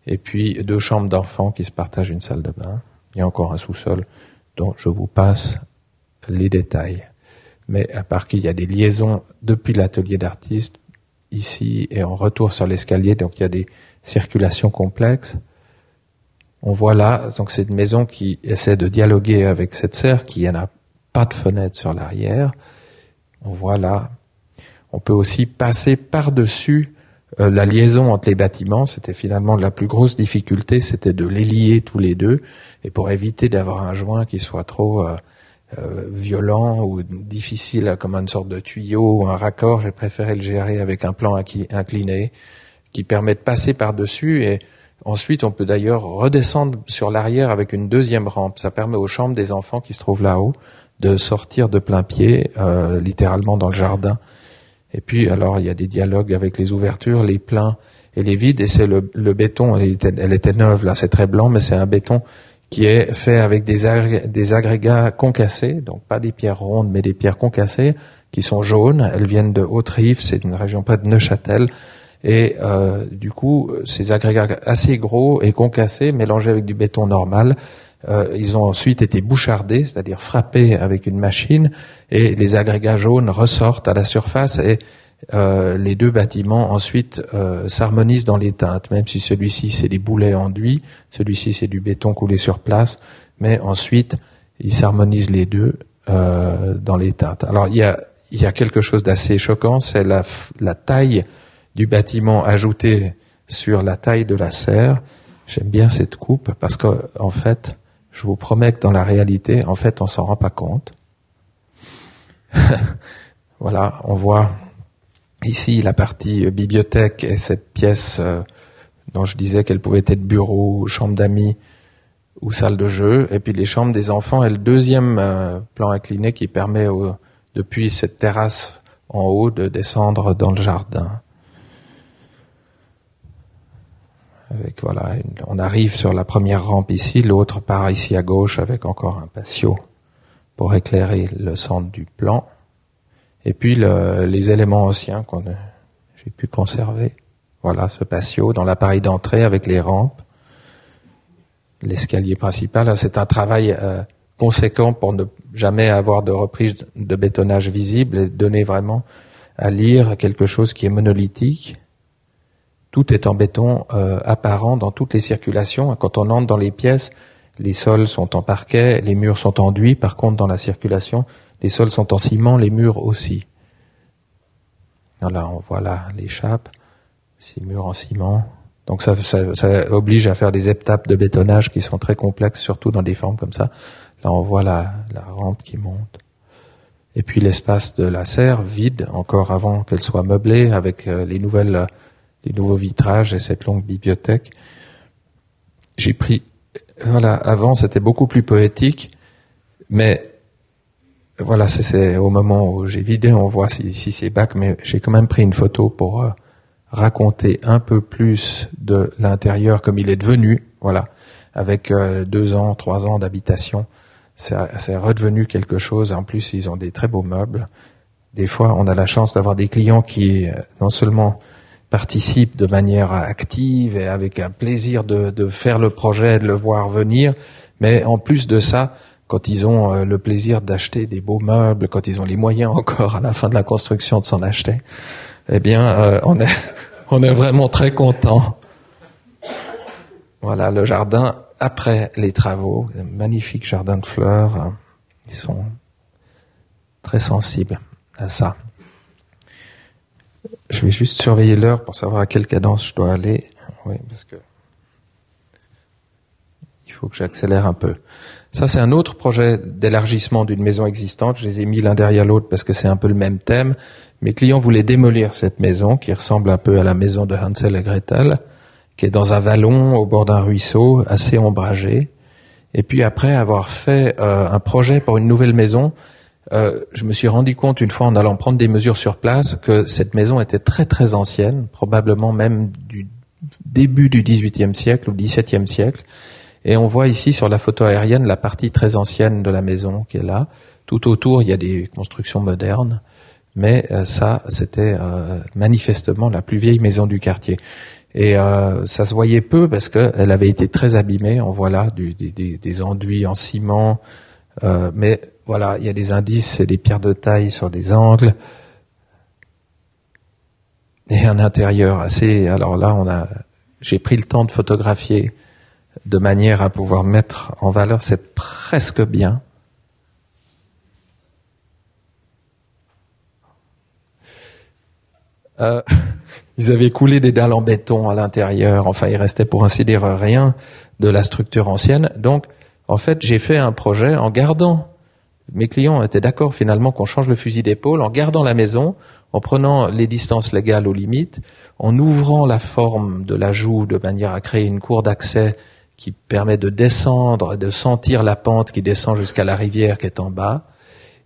et puis 2 chambres d'enfants qui se partagent une salle de bain. Il y a encore un sous-sol dont je vous passe les détails. Mais à part qu'il y a des liaisons depuis l'atelier d'artiste ici et en retour sur l'escalier, donc il y a des circulations complexes. On voit là, donc c'est une maison qui essaie de dialoguer avec cette serre qui n'a pas de fenêtre sur l'arrière. On voit là, on peut aussi passer par-dessus la liaison entre les bâtiments. C'était finalement la plus grosse difficulté, c'était de les lier tous les deux, et pour éviter d'avoir un joint qui soit trop violent ou difficile comme une sorte de tuyau ou un raccord, j'ai préféré le gérer avec un plan incliné qui permet de passer par-dessus, et ensuite on peut d'ailleurs redescendre sur l'arrière avec une deuxième rampe. Ça permet aux chambres des enfants qui se trouvent là-haut de sortir de plein pied, littéralement dans le jardin. Et puis alors il y a des dialogues avec les ouvertures, les pleins et les vides, et c'est le béton, elle était neuve là, c'est très blanc, mais c'est un béton qui est fait avec des agrégats concassés, donc pas des pierres rondes, mais des pierres concassées, qui sont jaunes. Elles viennent de Haute-Rive, c'est une région près de Neuchâtel. Et du coup, ces agrégats assez gros et concassés, mélangés avec du béton normal, ils ont ensuite été bouchardés, c'est-à-dire frappés avec une machine, et les agrégats jaunes ressortent à la surface, et les deux bâtiments ensuite s'harmonisent dans les teintes, même si celui-ci c'est des boulets enduits, celui-ci c'est du béton coulé sur place, mais ensuite ils s'harmonisent les deux dans les teintes. Alors il y il y a quelque chose d'assez choquant, c'est la taille du bâtiment ajoutée sur la taille de la serre. J'aime bien cette coupe parce que, en fait, je vous promets que dans la réalité, en fait, on s'en rend pas compte. Voilà, on voit ici la partie bibliothèque et cette pièce dont je disais qu'elle pouvait être bureau, chambre d'amis ou salle de jeu, et puis les chambres des enfants et le deuxième plan incliné qui permet depuis cette terrasse en haut de descendre dans le jardin. Avec, voilà, on arrive sur la première rampe ici, l'autre part ici à gauche avec encore un patio pour éclairer le centre du plan. Et puis les éléments anciens j'ai pu conserver. Voilà, ce patio dans l'appareil d'entrée avec les rampes, l'escalier principal. C'est un travail conséquent pour ne jamais avoir de reprise de bétonnage visible et donner vraiment à lire quelque chose qui est monolithique. Tout est en béton apparent dans toutes les circulations. Quand on entre dans les pièces, les sols sont en parquet, les murs sont enduits. Par contre, dans la circulation, les sols sont en ciment, les murs aussi. Voilà, on voit là l'échappe, ces murs en ciment. Donc ça oblige à faire des étapes de bétonnage qui sont très complexes, surtout dans des formes comme ça. Là, on voit la rampe qui monte. Et puis l'espace de la serre, vide, encore avant qu'elle soit meublée, avec les nouveaux vitrages et cette longue bibliothèque. J'ai pris, voilà, avant c'était beaucoup plus poétique, mais voilà, c'est au moment où j'ai vidé, on voit ici ces bacs, mais j'ai quand même pris une photo pour raconter un peu plus de l'intérieur comme il est devenu, voilà, avec 2 ans, 3 ans d'habitation. C'est redevenu quelque chose. En plus, ils ont des très beaux meubles. Des fois, on a la chance d'avoir des clients qui non seulement participent de manière active et avec un plaisir de faire le projet, de le voir venir, mais en plus de ça, quand ils ont le plaisir d'acheter des beaux meubles, quand ils ont les moyens encore à la fin de la construction de s'en acheter, eh bien, on est vraiment très content. Voilà, le jardin après les travaux, un magnifique jardin de fleurs. Ils sont très sensibles à ça. Je vais juste surveiller l'heure pour savoir à quelle cadence je dois aller. Oui, parce que il faut que j'accélère un peu. Ça, c'est un autre projet d'élargissement d'une maison existante. Je les ai mis l'un derrière l'autre parce que c'est un peu le même thème. Mes clients voulaient démolir cette maison qui ressemble un peu à la maison de Hansel et Gretel, qui est dans un vallon au bord d'un ruisseau assez ombragé. Et puis après avoir fait un projet pour une nouvelle maison, je me suis rendu compte une fois en allant prendre des mesures sur place que cette maison était très très ancienne, probablement même du début du XVIIIe siècle ou XVIIe siècle. Et on voit ici sur la photo aérienne la partie très ancienne de la maison qui est là. Tout autour, il y a des constructions modernes, mais ça, c'était manifestement la plus vieille maison du quartier. Et ça se voyait peu parce qu'elle avait été très abîmée. On voit là des enduits en ciment, mais voilà, il y a des indices et des pierres de taille sur des angles. Et un intérieur assez... Alors là, j'ai pris le temps de photographier de manière à pouvoir mettre en valeur, c'est presque bien. Ils avaient coulé des dalles en béton à l'intérieur, enfin il restait pour ainsi dire rien de la structure ancienne. Donc en fait j'ai fait un projet en gardant, mes clients étaient d'accord finalement qu'on change le fusil d'épaule, en gardant la maison, en prenant les distances légales aux limites, en ouvrant la forme de l'ajout de manière à créer une cour d'accès qui permet de descendre, de sentir la pente qui descend jusqu'à la rivière qui est en bas,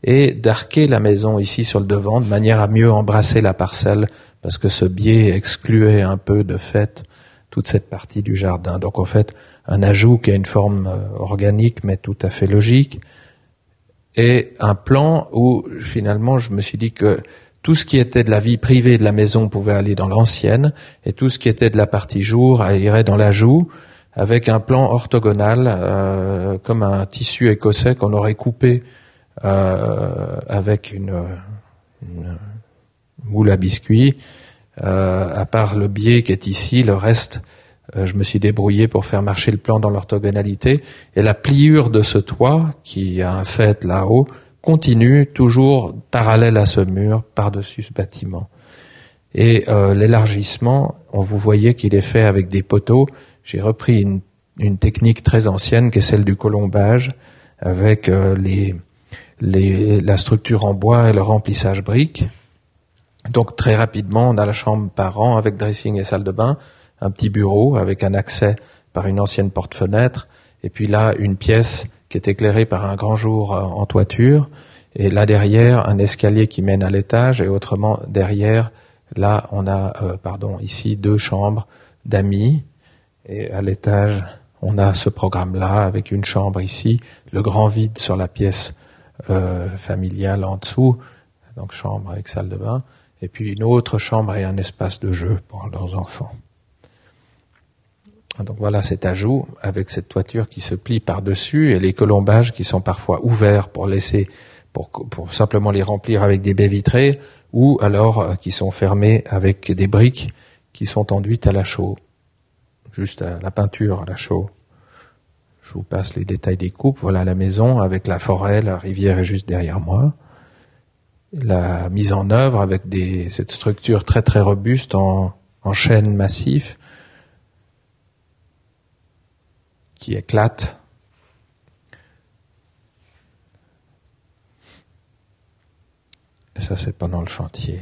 et d'arquer la maison ici sur le devant de manière à mieux embrasser la parcelle, parce que ce biais excluait un peu de fait toute cette partie du jardin. Donc en fait, un ajout qui a une forme organique mais tout à fait logique, et un plan où finalement je me suis dit que tout ce qui était de la vie privée de la maison pouvait aller dans l'ancienne, et tout ce qui était de la partie jour irait dans l'ajout, avec un plan orthogonal, comme un tissu écossais qu'on aurait coupé avec une moule à biscuits. À part le biais qui est ici, le reste, je me suis débrouillé pour faire marcher le plan dans l'orthogonalité. Et la pliure de ce toit, qui a un faîte là-haut, continue, toujours parallèle à ce mur, par-dessus ce bâtiment. Et l'élargissement, vous voyez qu'il est fait avec des poteaux. J'ai repris une technique très ancienne qui est celle du colombage, avec la structure en bois et le remplissage briques. Donc très rapidement, on a la chambre par rang avec dressing et salle de bain, un petit bureau avec un accès par une ancienne porte-fenêtre, et puis là, une pièce qui est éclairée par un grand jour en toiture, et là derrière, un escalier qui mène à l'étage, et autrement derrière, là, on a, ici, 2 chambres d'amis, et à l'étage, on a ce programme-là avec une chambre ici, le grand vide sur la pièce familiale en dessous, donc chambre avec salle de bain, et puis une autre chambre et un espace de jeu pour leurs enfants. Donc voilà cet ajout avec cette toiture qui se plie par-dessus et les colombages qui sont parfois ouverts pour simplement les remplir avec des baies vitrées ou alors qui sont fermés avec des briques qui sont enduites à la chaux. Juste à la peinture à la chaux. Je vous passe les détails des coupes. Voilà la maison avec la forêt, la rivière est juste derrière moi. La mise en œuvre avec cette structure très très robuste en chêne massif qui éclate. Et ça, c'est pendant le chantier.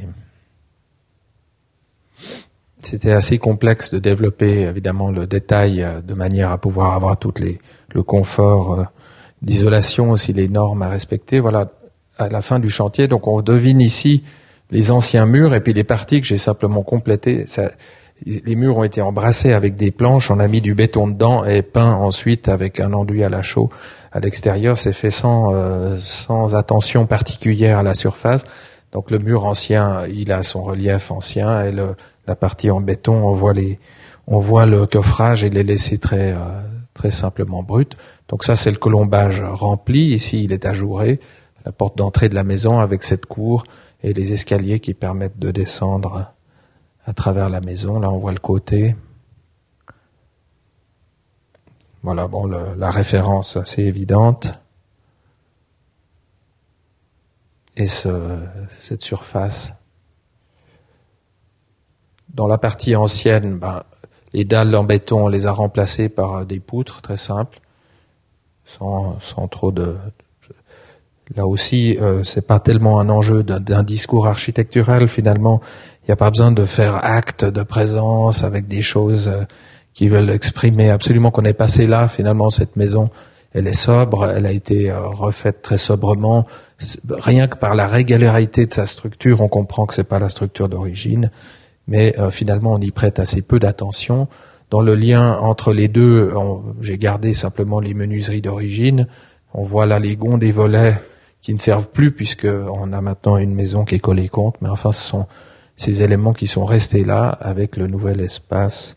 C'était assez complexe de développer, évidemment, le détail de manière à pouvoir avoir le confort d'isolation, aussi les normes à respecter. Voilà, à la fin du chantier, donc on devine ici les anciens murs et puis les parties que j'ai simplement complétées. Les murs ont été embrassés avec des planches, on a mis du béton dedans et peint ensuite avec un enduit à la chaux. À l'extérieur, c'est fait sans attention particulière à la surface. Donc le mur ancien, il a son relief ancien et la partie en béton, on voit le coffrage et les laissés très simplement brut. Donc ça, c'est le colombage rempli. Ici, il est ajouré. La porte d'entrée de la maison avec cette cour et les escaliers qui permettent de descendre à travers la maison. Là, on voit le côté. Voilà, bon, la référence assez évidente. Et cette surface. Dans la partie ancienne, les dalles en béton, on les a remplacées par des poutres très simples, sans trop de... Là aussi, c'est pas tellement un enjeu d'un discours architectural. Finalement, il n'y a pas besoin de faire acte de présence avec des choses qui veulent exprimer absolument qu'on est passé là. Finalement, cette maison, elle est sobre, elle a été refaite très sobrement. Rien que par la régularité de sa structure, on comprend que c'est pas la structure d'origine. Mais finalement, on y prête assez peu d'attention. Dans le lien entre les deux, j'ai gardé simplement les menuiseries d'origine. On voit là les gonds des volets qui ne servent plus puisque on a maintenant une maison qui est collée contre. Mais enfin, ce sont ces éléments qui sont restés là avec le nouvel espace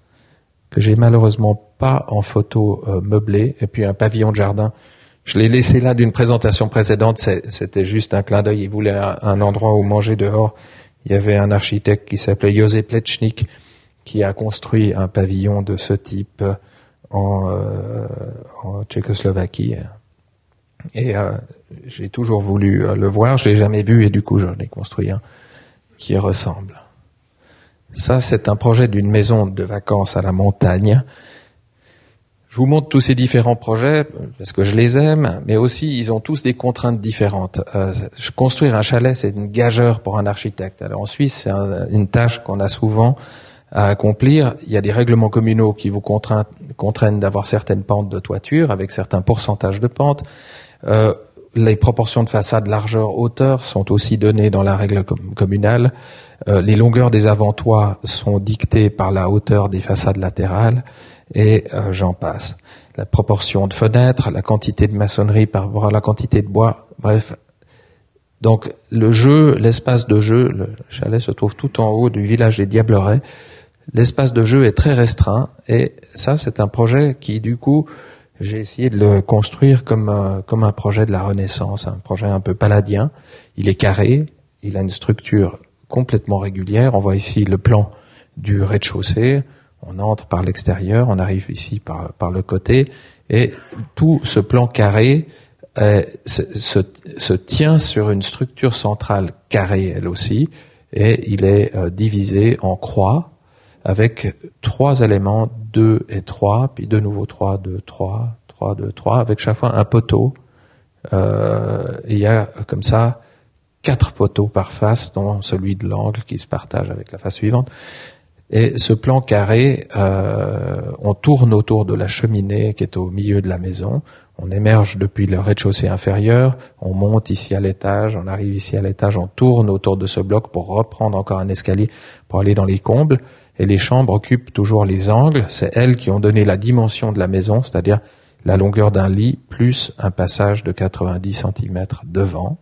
que j'ai malheureusement pas en photo meublé. Et puis un pavillon de jardin. Je l'ai laissé là d'une présentation précédente. C'était juste un clin d'œil. Il voulait un endroit où manger dehors. Il y avait un architecte qui s'appelait José Plečnik qui a construit un pavillon de ce type en Tchécoslovaquie. Et j'ai toujours voulu le voir, je l'ai jamais vu et du coup j'en ai construit un qui y ressemble. Ça, c'est un projet d'une maison de vacances à la montagne. Je vous montre tous ces différents projets parce que je les aime, mais aussi ils ont tous des contraintes différentes. Construire un chalet, c'est une gageure pour un architecte. Alors en Suisse, c'est une tâche qu'on a souvent à accomplir. Il y a des règlements communaux qui vous contraignent d'avoir certaines pentes de toiture avec certains pourcentages de pente. Les proportions de façade largeur-hauteur sont aussi données dans la règle communale. Les longueurs des avant-toits sont dictées par la hauteur des façades latérales et j'en passe. La proportion de fenêtres, la quantité de maçonnerie par rapport à la quantité de bois, bref. Donc l'espace de jeu, le chalet se trouve tout en haut du village des Diablerets. L'espace de jeu est très restreint et ça, c'est un projet qui, du coup, j'ai essayé de le construire comme un projet de la Renaissance, un projet un peu palladien. Il est carré, il a une structure complètement régulière. On voit ici le plan du rez-de-chaussée. On entre par l'extérieur, on arrive ici par le côté, et tout ce plan carré se tient sur une structure centrale carrée, elle aussi, et il est divisé en croix avec 3 éléments, 2 et 3, puis de nouveau 3, 2, 3, 3, 2, 3, avec chaque fois un poteau. Et il y a comme ça 4 poteaux par face, dont celui de l'angle qui se partage avec la face suivante. Et ce plan carré, on tourne autour de la cheminée qui est au milieu de la maison. On émerge depuis le rez-de-chaussée inférieur, on monte ici à l'étage, on arrive ici à l'étage, on tourne autour de ce bloc pour reprendre encore un escalier pour aller dans les combles. Et les chambres occupent toujours les angles. C'est elles qui ont donné la dimension de la maison, c'est-à-dire la longueur d'un lit plus un passage de 90 cm devant.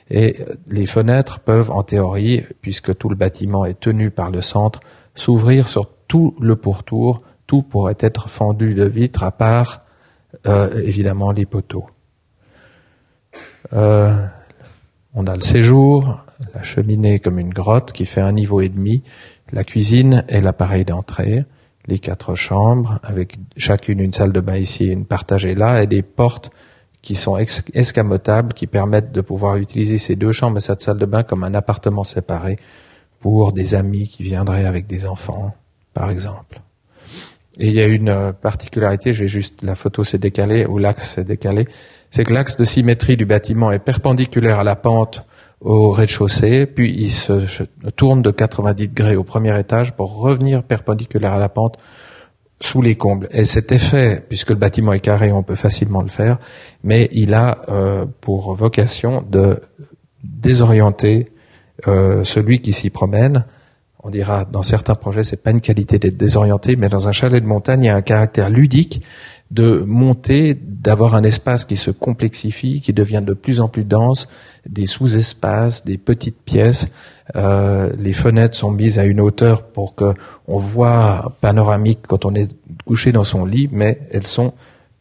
Et les fenêtres peuvent, en théorie, puisque tout le bâtiment est tenu par le centre, s'ouvrir sur tout le pourtour. Tout pourrait être fendu de vitres, à part, évidemment, les poteaux. On a le séjour, la cheminée comme une grotte qui fait 1,5 niveau, la cuisine et l'appareil d'entrée, les 4 chambres, avec chacune une salle de bain ici et une partagée là, et des portes qui sont escamotables, qui permettent de pouvoir utiliser ces 2 chambres et cette salle de bain comme un appartement séparé pour des amis qui viendraient avec des enfants, par exemple. Et il y a une particularité, la photo s'est décalée, ou l'axe s'est décalé, c'est que l'axe de symétrie du bâtiment est perpendiculaire à la pente au rez-de-chaussée, puis il se tourne de 90 degrés au premier étage pour revenir perpendiculaire à la pente sous les combles. Et cet effet, puisque le bâtiment est carré, on peut facilement le faire, mais il a pour vocation de désorienter celui qui s'y promène. On dira, dans certains projets, c'est pas une qualité d'être désorienté, mais dans un chalet de montagne, il y a un caractère ludique de monter, d'avoir un espace qui se complexifie, qui devient de plus en plus dense, des sous-espaces, des petites pièces. Les fenêtres sont mises à une hauteur pour que on voit panoramique quand on est couché dans son lit, mais elles sont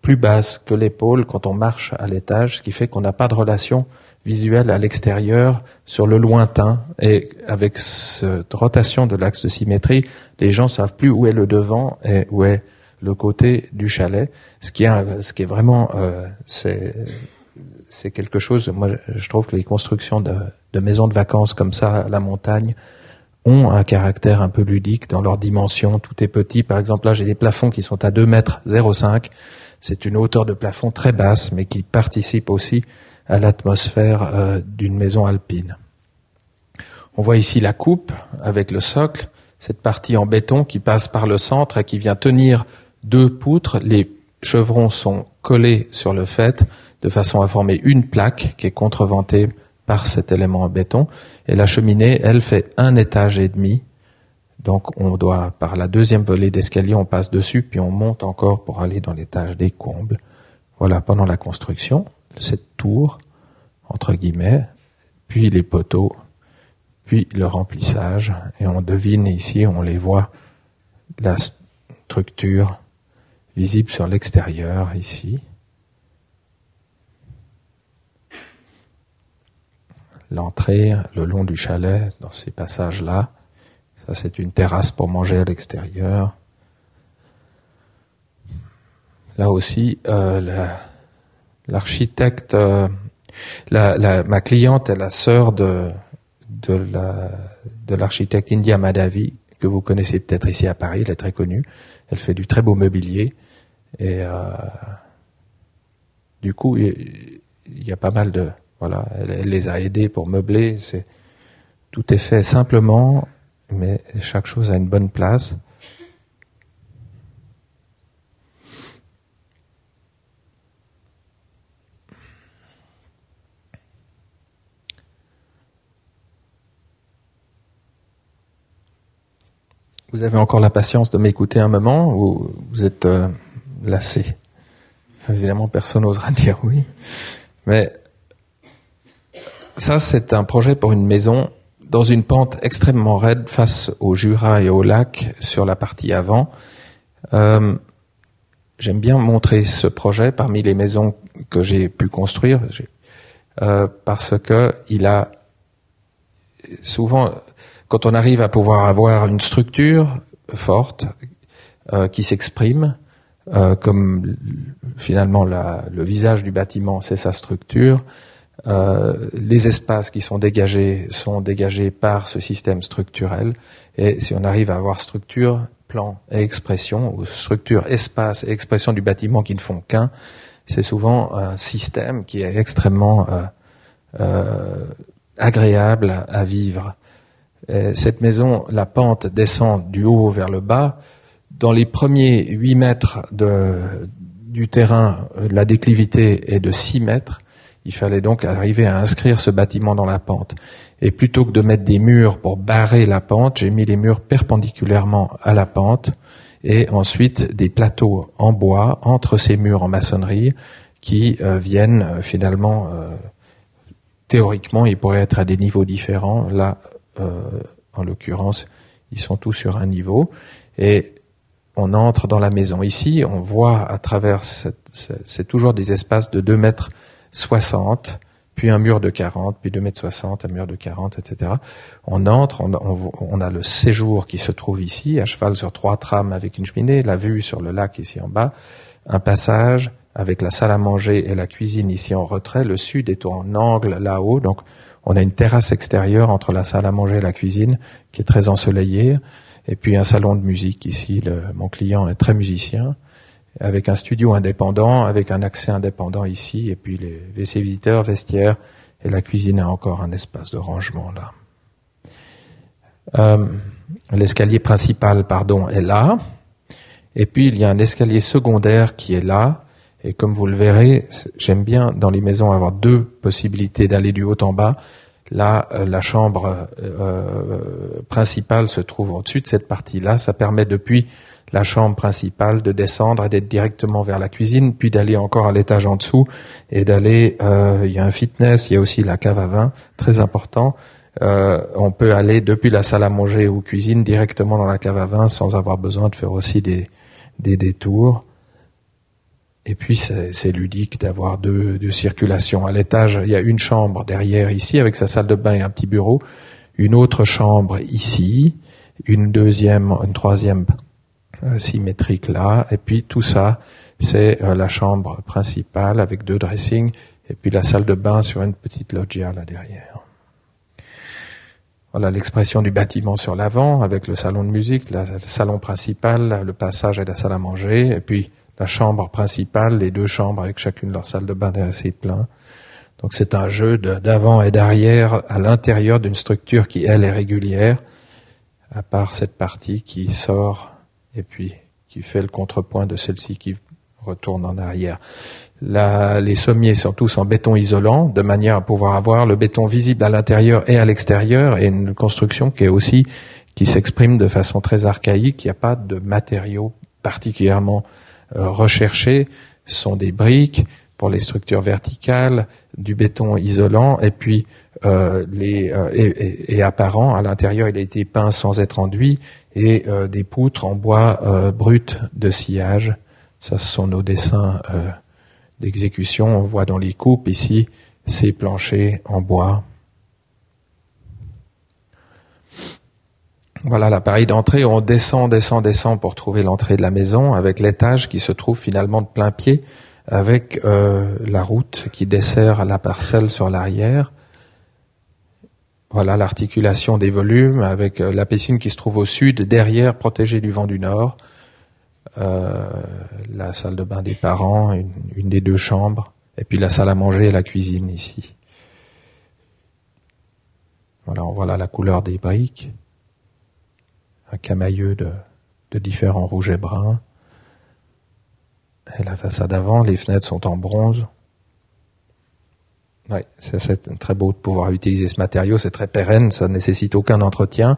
plus basses que l'épaule quand on marche à l'étage, ce qui fait qu'on n'a pas de relation visuelle à l'extérieur sur le lointain. Et avec cette rotation de l'axe de symétrie, les gens savent plus où est le devant et où est le côté du chalet, ce qui est vraiment c'est quelque chose. Moi, je trouve que les constructions de maisons de vacances comme ça à la montagne ont un caractère un peu ludique dans leur dimension. Tout est petit. Par exemple, là, j'ai des plafonds qui sont à 2,05 m. C'est une hauteur de plafond très basse, mais qui participe aussi à l'atmosphère d'une maison alpine. On voit ici la coupe avec le socle, cette partie en béton qui passe par le centre et qui vient tenir 2 poutres. Les chevrons sont collés sur le faîte de façon à former une plaque qui est contreventée par cet élément en béton. Et la cheminée, elle, fait 1,5 étages. Donc on doit, par la 2e volée d'escalier, on passe dessus, puis on monte encore pour aller dans l'étage des combles. Voilà, pendant la construction, cette tour, entre guillemets, puis les poteaux, puis le remplissage. Et on devine ici, on les voit, la structure visible sur l'extérieur, ici. L'entrée, le long du chalet, dans ces passages-là. Ça, c'est une terrasse pour manger à l'extérieur. Là aussi, l'architecte, ma cliente est la sœur de l'architecte India Madhavi, que vous connaissez peut-être ici à Paris, elle est très connue. Elle fait du très beau mobilier. Et du coup, il y a pas mal de... Voilà, elle les a aidés pour meubler. Tout est fait simplement, mais chaque chose a une bonne place. Vous avez encore la patience de m'écouter un moment ou vous êtes lassé? Évidemment, personne n'osera dire oui. Mais ça, c'est un projet pour une maison dans une pente extrêmement raide face au Jura et au lac sur la partie avant. J'aime bien montrer ce projet parmi les maisons que j'ai pu construire parce que il a souvent, quand on arrive à pouvoir avoir une structure forte qui s'exprime, comme finalement le visage du bâtiment, c'est sa structure. Les espaces qui sont dégagés par ce système structurel. Et si on arrive à avoir structure, plan et expression, ou structure, espace et expression du bâtiment qui ne font qu'un, c'est souvent un système qui est extrêmement agréable à vivre. Et cette maison, la pente descend du haut vers le bas. Dans les premiers 8 mètres du terrain, la déclivité est de 6 mètres. Il fallait donc arriver à inscrire ce bâtiment dans la pente. Et plutôt que de mettre des murs pour barrer la pente, j'ai mis les murs perpendiculairement à la pente et ensuite des plateaux en bois entre ces murs en maçonnerie qui viennent finalement, théoriquement, ils pourraient être à des niveaux différents. Là, en l'occurrence, ils sont tous sur un niveau. Et on entre dans la maison. Ici, on voit à travers, c'est toujours des espaces de 2 mètres 60, puis un mur de 40, puis 2 mètres 60, un mur de 40, etc. On entre, on a le séjour qui se trouve ici, à cheval sur 3 trames avec une cheminée, la vue sur le lac ici en bas, un passage avec la salle à manger et la cuisine ici en retrait. Le sud est en angle là-haut, donc on a une terrasse extérieure entre la salle à manger et la cuisine qui est très ensoleillée, et puis un salon de musique ici. Mon client est très musicien, avec un studio indépendant, avec un accès indépendant ici, et puis les WC visiteurs, vestiaires, et la cuisine a encore un espace de rangement là. L'escalier principal, est là, et puis il y a un escalier secondaire qui est là, et comme vous le verrez, j'aime bien dans les maisons avoir 2 possibilités d'aller du haut en bas. Là, la chambre principale se trouve au-dessus de cette partie-là, ça permet depuis la chambre principale de descendre et d'être directement vers la cuisine, puis d'aller encore à l'étage en dessous et d'aller, il y a un fitness, il y a aussi la cave à vin, très important. On peut aller depuis la salle à manger ou cuisine directement dans la cave à vin sans avoir besoin de faire aussi des détours. Et puis c'est ludique d'avoir deux circulations. À l'étage, il y a une chambre derrière ici avec sa salle de bain et un petit bureau, une autre chambre ici, une troisième symétrique là, et puis tout ça, c'est la chambre principale avec 2 dressings, et puis la salle de bain sur une petite loggia là derrière. Voilà l'expression du bâtiment sur l'avant, avec le salon de musique, le salon principal, le passage et la salle à manger, et puis la chambre principale, les 2 chambres avec chacune leur salle de bain assez plein. Donc c'est un jeu d'avant et d'arrière à l'intérieur d'une structure qui, elle, est régulière, à part cette partie qui sort et puis qui fait le contrepoint de celle-ci qui retourne en arrière. Les sommiers sont tous en béton isolant, de manière à pouvoir avoir le béton visible à l'intérieur et à l'extérieur, et une construction qui s'exprime de façon très archaïque. Il n'y a pas de matériaux particulièrement recherchés. Ce sont des briques pour les structures verticales, du béton isolant, et puis et apparent. À l'intérieur, il a été peint sans être enduit, et des poutres en bois brut de sciage. Ça, ce sont nos dessins d'exécution. On voit dans les coupes ici ces planchers en bois. Voilà l'appareil d'entrée. On descend pour trouver l'entrée de la maison, avec l'étage qui se trouve finalement de plein pied, avec la route qui dessert la parcelle sur l'arrière. Voilà l'articulation des volumes, avec la piscine qui se trouve au sud, derrière, protégée du vent du nord. La salle de bain des parents, une des 2 chambres, et puis la salle à manger et la cuisine ici. Voilà, on voit là la couleur des briques, un camailleux de différents rouges et bruns. Et la façade avant, les fenêtres sont en bronze. Oui, c'est très beau de pouvoir utiliser ce matériau, c'est très pérenne, ça ne nécessite aucun entretien.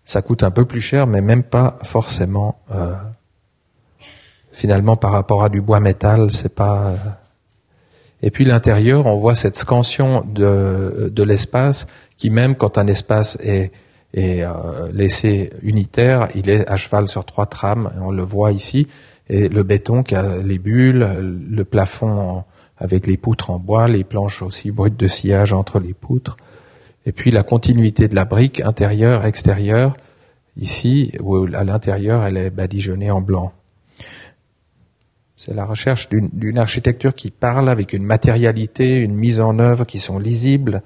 Ça coûte un peu plus cher, mais même pas forcément. Finalement, par rapport à du bois métal, c'est pas. Et puis l'intérieur, on voit cette scansion de l'espace qui, même quand un espace est laissé unitaire, il est à cheval sur 3 trames. On le voit ici, et le béton qui a les bulles, le plafond avec les poutres en bois, les planches aussi brutes de sciage entre les poutres, et puis la continuité de la brique intérieure, extérieure, ici, où à l'intérieur elle est badigeonnée en blanc. C'est la recherche d'une architecture qui parle avec une matérialité, une mise en œuvre qui sont lisibles,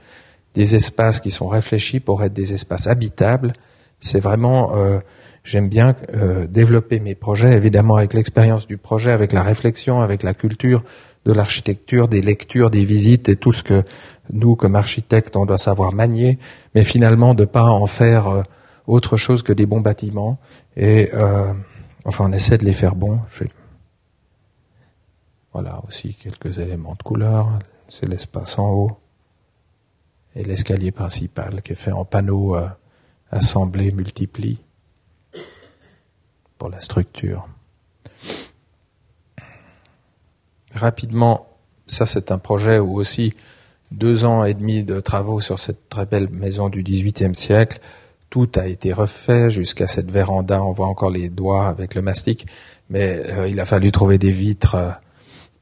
des espaces qui sont réfléchis pour être des espaces habitables. C'est vraiment, j'aime bien développer mes projets, évidemment avec l'expérience du projet, avec la réflexion, avec la culture de l'architecture, des lectures, des visites et tout ce que nous, comme architectes, on doit savoir manier, mais finalement de pas en faire autre chose que des bons bâtiments. Et enfin, on essaie de les faire bons. Voilà aussi quelques éléments de couleur. C'est l'espace en haut et l'escalier principal qui est fait en panneaux assemblés, multiplis pour la structure. Rapidement, ça c'est un projet où aussi 2 ans et demi de travaux sur cette très belle maison du XVIIIe siècle. Tout a été refait jusqu'à cette véranda. On voit encore les doigts avec le mastic, mais il a fallu trouver des vitres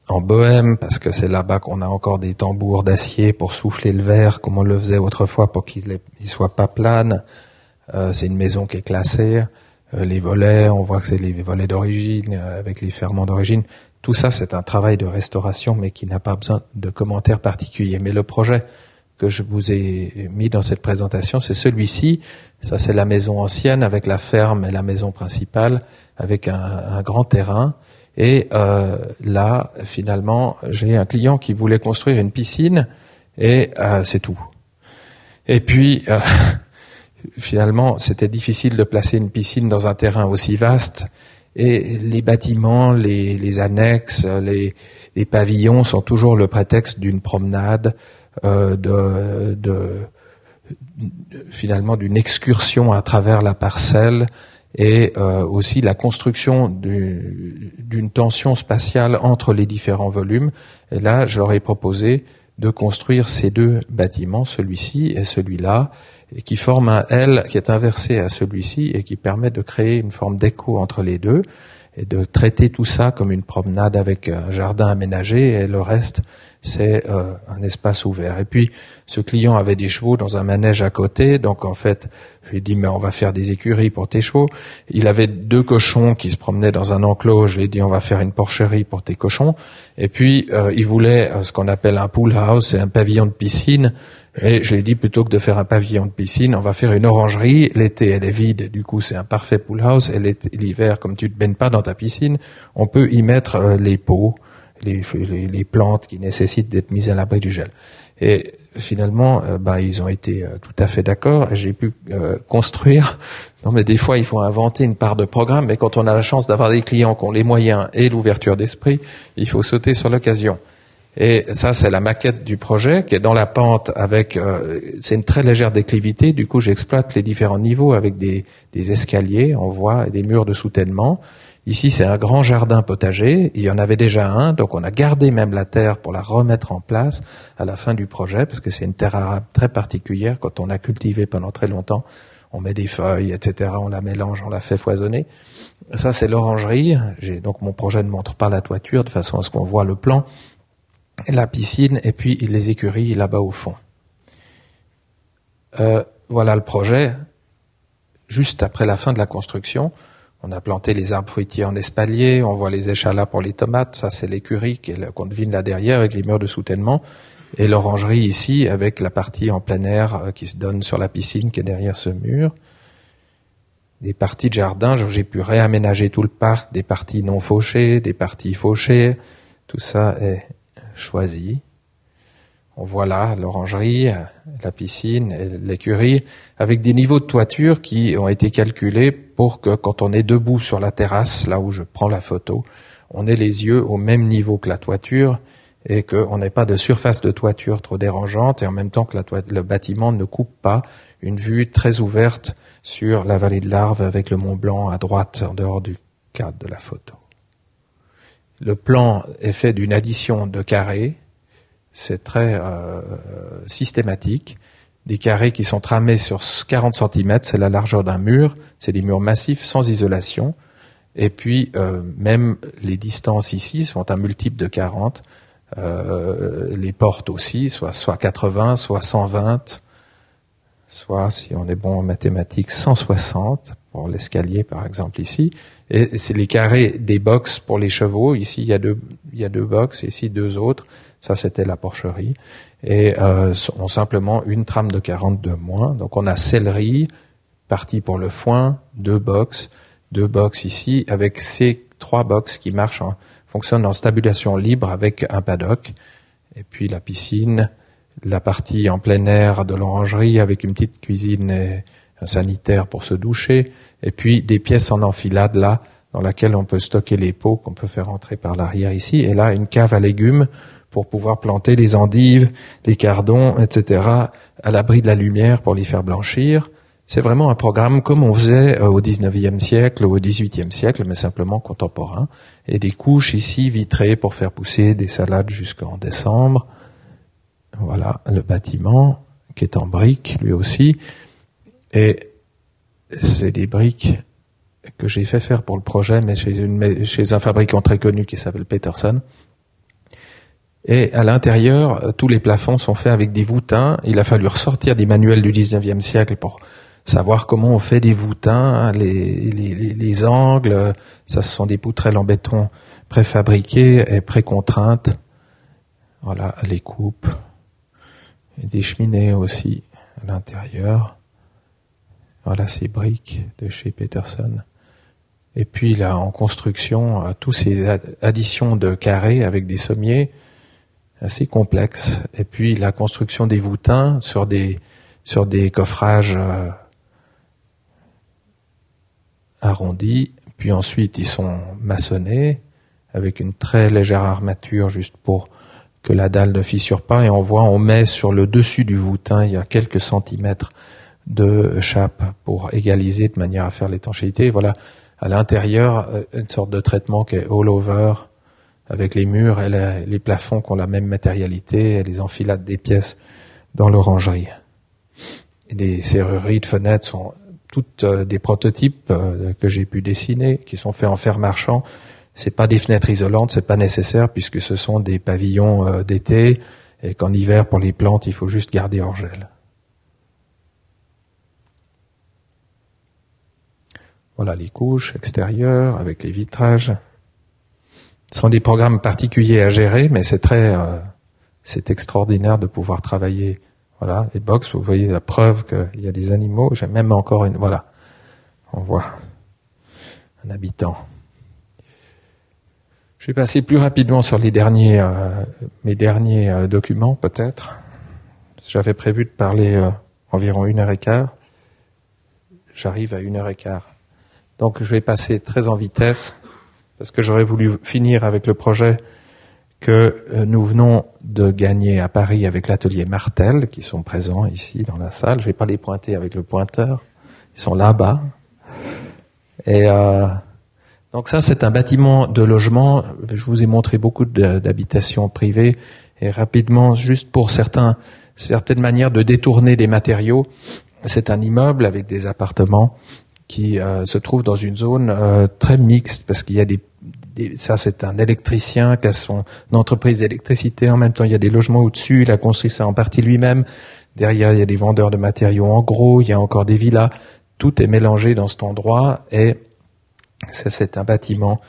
en Bohème, parce que c'est là-bas qu'on a encore des tambours d'acier pour souffler le verre, comme on le faisait autrefois pour qu'il ne soit pas plane. C'est une maison qui est classée. Les volets, on voit que c'est les volets d'origine, avec les ferrements d'origine. Tout ça, c'est un travail de restauration, mais qui n'a pas besoin de commentaires particuliers. Mais le projet que je vous ai mis dans cette présentation, c'est celui-ci. Ça, c'est la maison ancienne, avec la ferme et la maison principale, avec un grand terrain. Et là, finalement, j'ai un client qui voulait construire une piscine, et c'est tout. Et puis, finalement, c'était difficile de placer une piscine dans un terrain aussi vaste, et les bâtiments, les annexes, les pavillons sont toujours le prétexte d'une promenade, finalement d'une excursion à travers la parcelle, et aussi la construction d'une tension spatiale entre les différents volumes. Et là, je leur ai proposé de construire ces 2 bâtiments, celui-ci et celui-là, et qui forment un L qui est inversé à celui-ci et qui permet de créer une forme d'écho entre les deux et de traiter tout ça comme une promenade avec un jardin aménagé, et le reste, c'est un espace ouvert. Et puis, ce client avait des chevaux dans un manège à côté, donc en fait, je lui ai dit, mais on va faire des écuries pour tes chevaux. Il avait 2 cochons qui se promenaient dans un enclos, je lui ai dit, on va faire une porcherie pour tes cochons. Et puis, il voulait ce qu'on appelle un pool house, c'est un pavillon de piscine. Et je lui ai dit, plutôt que de faire un pavillon de piscine, on va faire une orangerie. L'été, elle est vide, du coup, c'est un parfait pool house. Et l'hiver, comme tu te baignes pas dans ta piscine, on peut y mettre les pots, les plantes qui nécessitent d'être mises à l'abri du gel. Et finalement, ils ont été tout à fait d'accord. J'ai pu construire. Non, mais des fois, il faut inventer une part de programme. Mais quand on a la chance d'avoir des clients qui ont les moyens et l'ouverture d'esprit, il faut sauter sur l'occasion. Et ça, c'est la maquette du projet qui est dans la pente avec. C'est une très légère déclivité. Du coup, j'exploite les différents niveaux avec des escaliers, on voit, et des murs de soutènement. Ici, c'est un grand jardin potager. Il y en avait déjà un, donc on a gardé même la terre pour la remettre en place à la fin du projet, parce que c'est une terre arabe très particulière. Quand on a cultivé pendant très longtemps, on met des feuilles, etc. On la mélange, on la fait foisonner. Ça, c'est l'orangerie. Donc mon projet ne montre pas la toiture, de façon à ce qu'on voit le plan, la piscine, et puis les écuries là-bas au fond. Voilà le projet. Juste après la fin de la construction, on a planté les arbres fruitiers en espalier, on voit les échalas pour les tomates, ça c'est l'écurie qu'on devine là derrière avec les murs de soutènement, et l'orangerie ici avec la partie en plein air qui se donne sur la piscine qui est derrière ce mur. Des parties de jardin, j'ai pu réaménager tout le parc, des parties non fauchées, des parties fauchées, tout ça est choisi. On voit là l'orangerie, la piscine et l'écurie, avec des niveaux de toiture qui ont été calculés pour que quand on est debout sur la terrasse, là où je prends la photo, on ait les yeux au même niveau que la toiture et qu'on n'ait pas de surface de toiture trop dérangeante, et en même temps que le bâtiment ne coupe pas une vue très ouverte sur la vallée de l'Arve avec le Mont Blanc à droite en dehors du cadre de la photo. Le plan est fait d'une addition de carrés. C'est très systématique. Des carrés qui sont tramés sur 40 cm, c'est la largeur d'un mur. C'est des murs massifs sans isolation. Et puis, même les distances ici sont un multiple de 40. Les portes aussi, soit 80, soit 120, soit, si on est bon en mathématiques, 160 pour l'escalier par exemple ici. Et c'est les carrés des boxes pour les chevaux. Ici, il y a deux boxes, ici 2 autres. Ça, c'était la porcherie. Et ont simplement une trame de 40 de moins. Donc on a sellerie, partie pour le foin, 2 boxes ici, avec ces 3 boxes qui fonctionnent en stabulation libre avec un paddock. Et puis la piscine, la partie en plein air de l'orangerie avec une petite cuisine et un sanitaire pour se doucher. Et puis des pièces en enfilade là, dans laquelle on peut stocker les pots qu'on peut faire entrer par l'arrière ici. Et là, une cave à légumes pour pouvoir planter les endives, les cardons, etc. à l'abri de la lumière pour les faire blanchir. C'est vraiment un programme comme on faisait au 19e siècle ou au 18e siècle, mais simplement contemporain. Et des couches ici vitrées pour faire pousser des salades jusqu'en décembre. Voilà le bâtiment qui est en briques lui aussi. Et c'est des briques que j'ai fait faire pour le projet, mais chez un fabricant très connu qui s'appelle Peterson. Et à l'intérieur, tous les plafonds sont faits avec des voûtins. Il a fallu ressortir des manuels du 19e siècle pour savoir comment on fait des voûtins, les angles. Ça, ce sont des poutrelles en béton préfabriquées et précontraintes. Voilà, les coupes. Et des cheminées aussi à l'intérieur. Voilà ces briques de chez Peterson. Et puis là, en construction, tous ces additions de carrés avec des sommiers assez complexes. Et puis la construction des voûtins sur des coffrages arrondis. Puis ensuite, ils sont maçonnés avec une très légère armature juste pour que la dalle ne fissure pas. Et on met sur le dessus du voûtin, il y a quelques centimètres de chape pour égaliser de manière à faire l'étanchéité. Et voilà, à l'intérieur, une sorte de traitement qui est all over, avec les murs et les plafonds qui ont la même matérialité, et les enfilades des pièces dans l'orangerie. Et les serrureries de fenêtres sont toutes des prototypes que j'ai pu dessiner, qui sont faits en fer marchand. C'est pas des fenêtres isolantes, c'est pas nécessaire puisque ce sont des pavillons d'été et qu'en hiver, pour les plantes, il faut juste garder hors gel. Voilà les couches extérieures avec les vitrages. Ce sont des programmes particuliers à gérer, mais c'est extraordinaire de pouvoir travailler. Voilà, les box, vous voyez la preuve qu'il y a des animaux. J'ai même encore voilà, on voit un habitant. Je vais passer plus rapidement sur mes derniers documents, peut-être. J'avais prévu de parler environ 1h15. J'arrive à 1h15. Donc je vais passer très en vitesse, parce que j'aurais voulu finir avec le projet que nous venons de gagner à Paris avec l'atelier Martel, qui sont présents ici dans la salle. Je vais pas les pointer avec le pointeur. Ils sont là-bas. Et donc ça, c'est un bâtiment de logement. Je vous ai montré beaucoup d'habitations privées. Et rapidement, juste pour certaines manières de détourner des matériaux, c'est un immeuble avec des appartements qui se trouve dans une zone très mixte, parce qu'il y a ça c'est un électricien qui a son entreprise d'électricité, en même temps il y a des logements au-dessus, il a construit ça en partie lui-même, derrière il y a des vendeurs de matériaux en gros, il y a encore des villas, tout est mélangé dans cet endroit, et ça c'est un bâtiment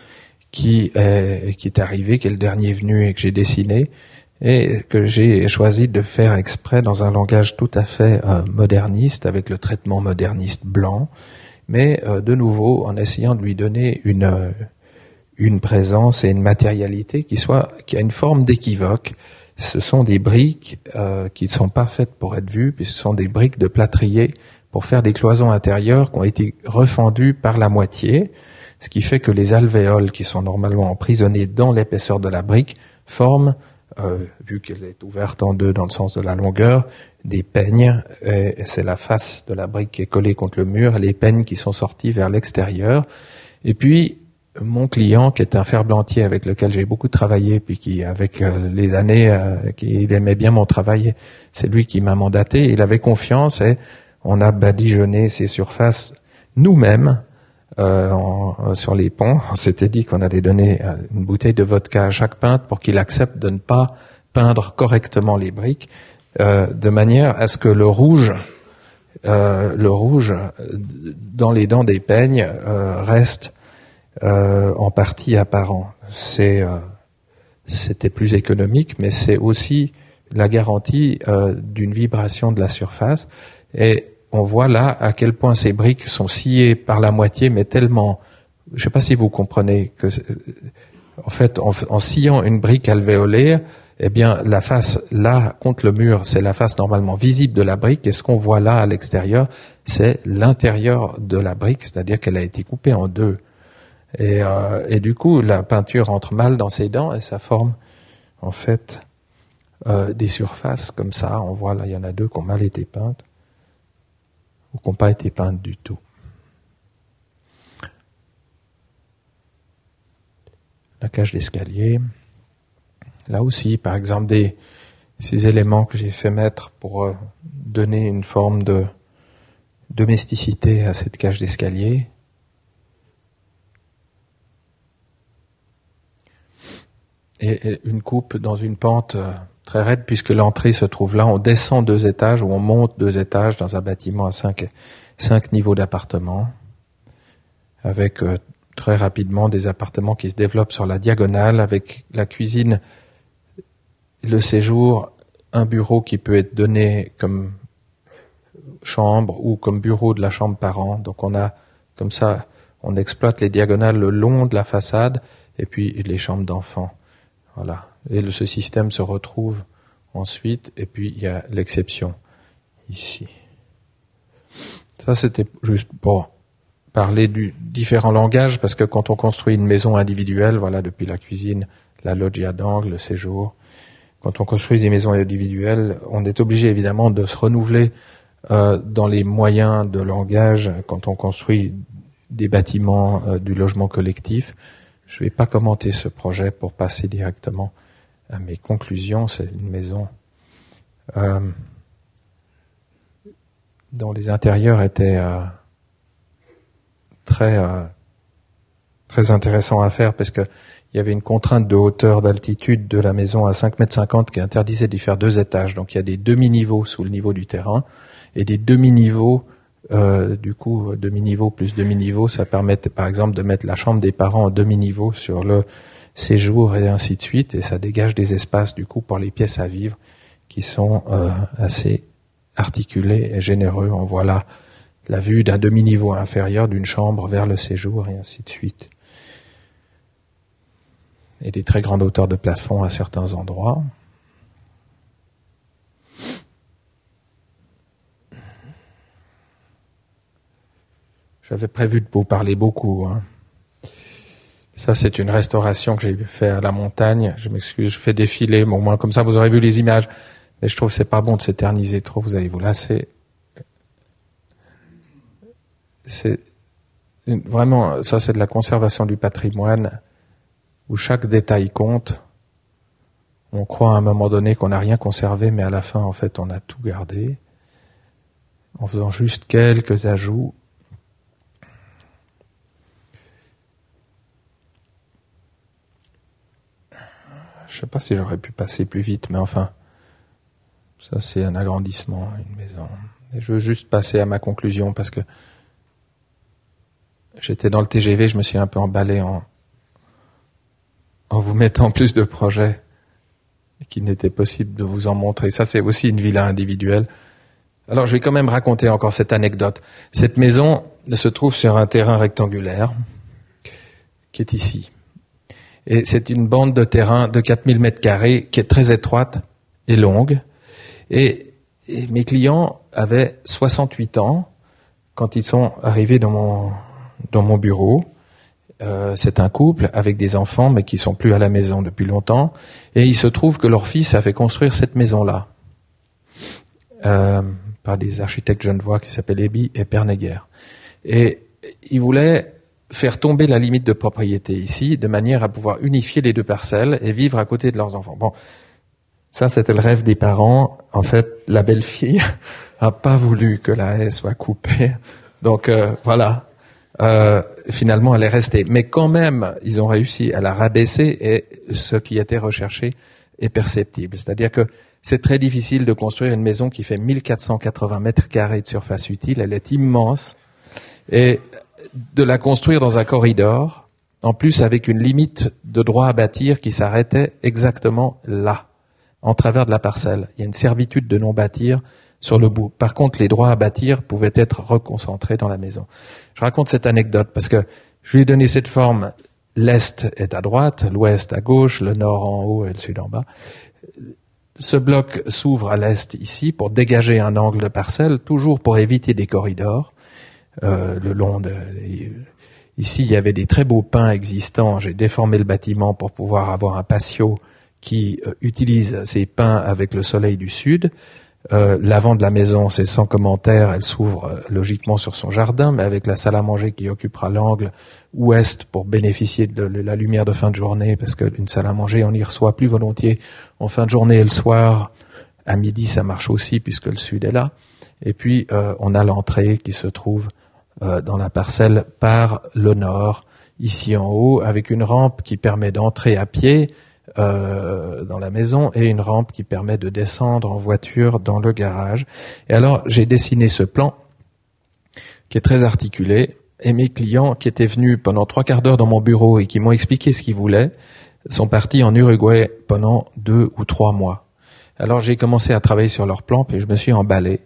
qui est arrivé, qui est le dernier venu et que j'ai dessiné, et que j'ai choisi de faire exprès dans un langage tout à fait moderniste, avec le traitement moderniste blanc, mais de nouveau en essayant de lui donner une présence et une matérialité qui a une forme d'équivoque. Ce sont des briques qui ne sont pas faites pour être vues, puis ce sont des briques de plâtrier pour faire des cloisons intérieures qui ont été refendues par la moitié, ce qui fait que les alvéoles qui sont normalement emprisonnées dans l'épaisseur de la brique forment, vu qu'elle est ouverte en deux dans le sens de la longueur, des peignes, et c'est la face de la brique qui est collée contre le mur, les peignes qui sont sorties vers l'extérieur. Et puis, mon client, qui est un ferblantier avec lequel j'ai beaucoup travaillé, puis qui, avec les années, il aimait bien mon travail, c'est lui qui m'a mandaté, il avait confiance, et on a badigeonné ces surfaces nous-mêmes, sur les ponts. On s'était dit qu'on allait donner une bouteille de vodka à chaque peintre pour qu'il accepte de ne pas peindre correctement les briques, de manière à ce que le rouge le rouge dans les dents des peignes reste en partie apparent. C'était plus économique, mais c'est aussi la garantie d'une vibration de la surface. Et on voit là à quel point ces briques sont sciées par la moitié, mais tellement... Je ne sais pas si vous comprenez que, en fait, en sciant une brique alvéolaire, eh bien, la face là contre le mur, c'est la face normalement visible de la brique, et ce qu'on voit là à l'extérieur, c'est l'intérieur de la brique, c'est-à-dire qu'elle a été coupée en deux. Et du coup, la peinture entre mal dans ses dents et ça forme en fait des surfaces comme ça. On voit là, il y en a deux qui ont mal été peintes ou qui n'ont pas été peintes du tout. La cage d'escalier. Là aussi, par exemple, ces éléments que j'ai fait mettre pour donner une forme de domesticité à cette cage d'escalier. Et une coupe dans une pente très raide, puisque l'entrée se trouve là. On descend 2 étages ou on monte 2 étages dans un bâtiment à 5 niveaux d'appartements, avec très rapidement des appartements qui se développent sur la diagonale, avec la cuisine, le séjour, un bureau qui peut être donné comme chambre ou comme bureau de la chambre parent. Donc on a comme ça, on exploite les diagonales le long de la façade et puis les chambres d'enfants. Voilà. Et ce système se retrouve ensuite, et puis il y a l'exception ici. Ça, c'était juste pour parler du différent langage, parce que quand on construit une maison individuelle, voilà, depuis la cuisine, la loggia d'angle, le séjour, quand on construit des maisons individuelles, on est obligé évidemment de se renouveler dans les moyens de langage quand on construit des bâtiments du logement collectif. Je ne vais pas commenter ce projet pour passer directement à mes conclusions. C'est une maison dont les intérieurs étaient très intéressants à faire, parce que il y avait une contrainte de hauteur, d'altitude de la maison à 5,50 m qui interdisait d'y faire 2 étages. Donc il y a des demi-niveaux sous le niveau du terrain et des demi-niveaux. Du coup, demi-niveau plus demi-niveau, ça permet par exemple de mettre la chambre des parents en demi-niveau sur le séjour et ainsi de suite, et ça dégage des espaces du coup pour les pièces à vivre qui sont assez articulés et généreux. On voit là la vue d'un demi-niveau inférieur d'une chambre vers le séjour et ainsi de suite. Et des très grandes hauteurs de plafond à certains endroits. J'avais prévu de vous parler beaucoup. Ça, c'est une restauration que j'ai fait à la montagne. Je m'excuse, je fais défiler, mais au moins comme ça, vous aurez vu les images. Mais je trouve que c'est pas bon de s'éterniser trop, vous allez vous lasser. C'est vraiment, ça, c'est de la conservation du patrimoine, où chaque détail compte. On croit à un moment donné qu'on n'a rien conservé, mais à la fin, en fait, on a tout gardé, en faisant juste quelques ajouts. Je ne sais pas si j'aurais pu passer plus vite, mais enfin, ça c'est un agrandissement, une maison. Et je veux juste passer à ma conclusion, parce que j'étais dans le TGV, je me suis un peu emballé en vous mettant plus de projets qu'il n'était possible de vous en montrer. Ça, c'est aussi une villa individuelle. Alors, je vais quand même raconter encore cette anecdote. Cette maison se trouve sur un terrain rectangulaire qui est ici. Et c'est une bande de terrain de 4000 mètres carrés qui est très étroite et longue. Et mes clients avaient 68 ans quand ils sont arrivés dans mon bureau. C'est un couple avec des enfants, mais qui sont plus à la maison depuis longtemps. Et il se trouve que leur fils a fait construire cette maison-là par des architectes genevois qui s'appellent Eby et Pernegger. Et ils voulaient faire tomber la limite de propriété ici, de manière à pouvoir unifier les 2 parcelles et vivre à côté de leurs enfants. Bon, ça c'était le rêve des parents. En fait, la belle-fille a pas voulu que la haie soit coupée. Donc voilà. Finalement, elle est restée. Mais quand même, ils ont réussi à la rabaisser, et ce qui était recherché est perceptible. C'est-à-dire que c'est très difficile de construire une maison qui fait 1480 mètres carrés de surface utile. Elle est immense. Et de la construire dans un corridor, en plus avec une limite de droit à bâtir qui s'arrêtait exactement là, en travers de la parcelle. Il y a une servitude de non-bâtir sur le bout. Par contre, les droits à bâtir pouvaient être reconcentrés dans la maison. Je raconte cette anecdote parce que je lui ai donné cette forme. L'est est à droite, l'ouest à gauche, le nord en haut et le sud en bas. Ce bloc s'ouvre à l'est ici pour dégager un angle de parcelle, toujours pour éviter des corridors. Le long de... Ici, il y avait des très beaux pins existants. J'ai déformé le bâtiment pour pouvoir avoir un patio qui utilise ces pins avec le soleil du sud. L'avant de la maison, c'est sans commentaire, elle s'ouvre logiquement sur son jardin, mais avec la salle à manger qui occupera l'angle ouest pour bénéficier de la lumière de fin de journée, parce qu'une salle à manger, on y reçoit plus volontiers en fin de journée et le soir. À midi, ça marche aussi puisque le sud est là. Et puis, on a l'entrée qui se trouve dans la parcelle par le nord, ici en haut, avec une rampe qui permet d'entrer à pied dans la maison et une rampe qui permet de descendre en voiture dans le garage. Et alors, j'ai dessiné ce plan qui est très articulé et mes clients qui étaient venus pendant 3/4 d'heure dans mon bureau et qui m'ont expliqué ce qu'ils voulaient sont partis en Uruguay pendant 2 ou 3 mois. Alors, j'ai commencé à travailler sur leur plan puis je me suis emballé.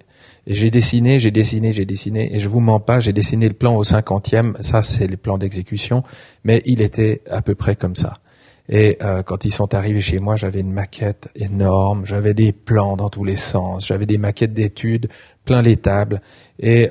Et j'ai dessiné, et je vous mens pas, j'ai dessiné le plan au 50e, ça c'est les plans d'exécution, mais il était à peu près comme ça. Et quand ils sont arrivés chez moi, j'avais une maquette énorme, j'avais des plans dans tous les sens, j'avais des maquettes d'études plein les tables. Et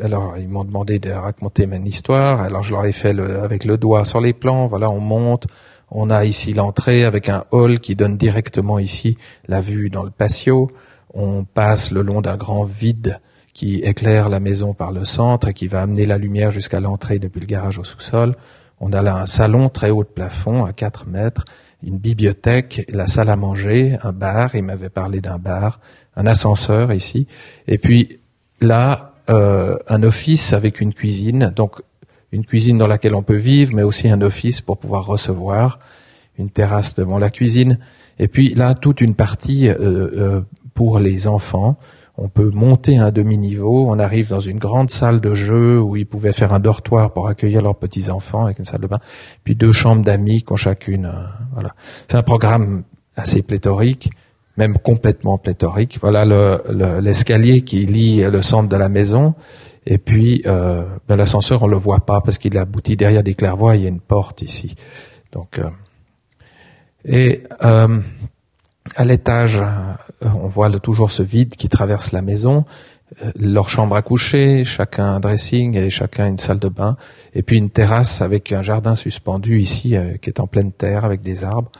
alors ils m'ont demandé de raconter mon histoire. Alors je leur ai fait avec le doigt sur les plans. Voilà, on monte. On a ici l'entrée avec un hall qui donne directement ici la vue dans le patio. On passe le long d'un grand vide qui éclaire la maison par le centre et qui va amener la lumière jusqu'à l'entrée depuis le garage au sous-sol. On a là un salon très haut de plafond, à 4 mètres, une bibliothèque, la salle à manger, un bar, il m'avait parlé d'un bar, un ascenseur ici, et puis là, un office avec une cuisine, donc une cuisine dans laquelle on peut vivre, mais aussi un office pour pouvoir recevoir, une terrasse devant la cuisine, et puis là, toute une partie pour les enfants. On peut monter un demi-niveau, on arrive dans une grande salle de jeu où ils pouvaient faire un dortoir pour accueillir leurs petits-enfants avec une salle de bain, puis 2 chambres d'amis qui ont chacune. Voilà. C'est un programme assez pléthorique, même complètement pléthorique. Voilà l'escalier qui lie le centre de la maison, et puis l'ascenseur on le voit pas parce qu'il est abouti derrière des claire-voies, il y a une porte ici. Donc à l'étage, on voit toujours ce vide qui traverse la maison, leur chambre à coucher, chacun un dressing et chacun une salle de bain, et puis une terrasse avec un jardin suspendu ici qui est en pleine terre avec des arbres,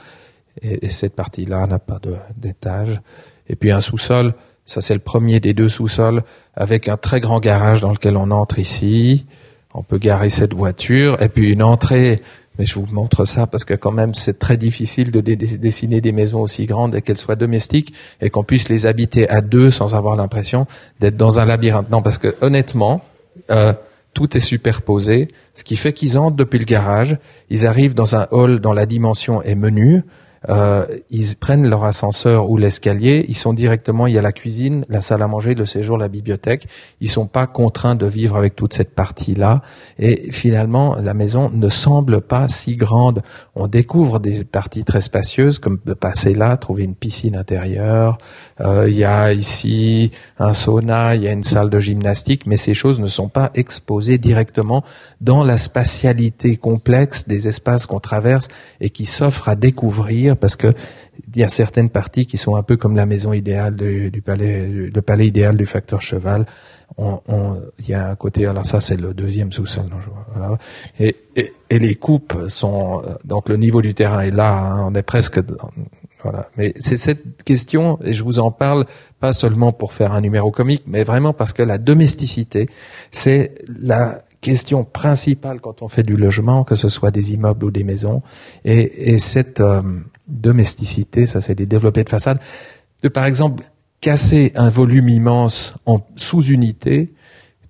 et cette partie-là n'a pas d'étage. Et puis un sous-sol, ça c'est le premier des 2 sous-sols, avec un très grand garage dans lequel on entre ici, on peut garer cette voiture, et puis une entrée. Mais je vous montre ça parce que quand même c'est très difficile de dessiner des maisons aussi grandes et qu'elles soient domestiques et qu'on puisse les habiter à 2 sans avoir l'impression d'être dans un labyrinthe. Non, parce que honnêtement, tout est superposé, ce qui fait qu'ils entrent depuis le garage, ils arrivent dans un hall dont la dimension est menue, ils prennent leur ascenseur ou l'escalier, ils sont directement, il y a la cuisine, la salle à manger, le séjour, la bibliothèque, ils sont pas contraints de vivre avec toute cette partie-là, et finalement la maison ne semble pas si grande. On découvre des parties très spacieuses, comme de passer là, trouver une piscine intérieure, il y a ici un sauna, il y a une salle de gymnastique, mais ces choses ne sont pas exposées directement dans la spatialité complexe des espaces qu'on traverse et qui s'offrent à découvrir, parce que il y a certaines parties qui sont un peu comme la maison idéale du palais, le palais idéal du facteur Cheval. Il y a un côté, alors ça c'est le 2e sous-sol, voilà. Et les coupes sont, donc le niveau du terrain est là, hein, on est presque, voilà. Mais c'est cette question, et je vous en parle pas seulement pour faire un numéro comique, mais vraiment parce que la domesticité, c'est la question principale quand on fait du logement, que ce soit des immeubles ou des maisons, et cette domesticité, ça c'est des développés de façade, de par exemple casser un volume immense en sous-unités,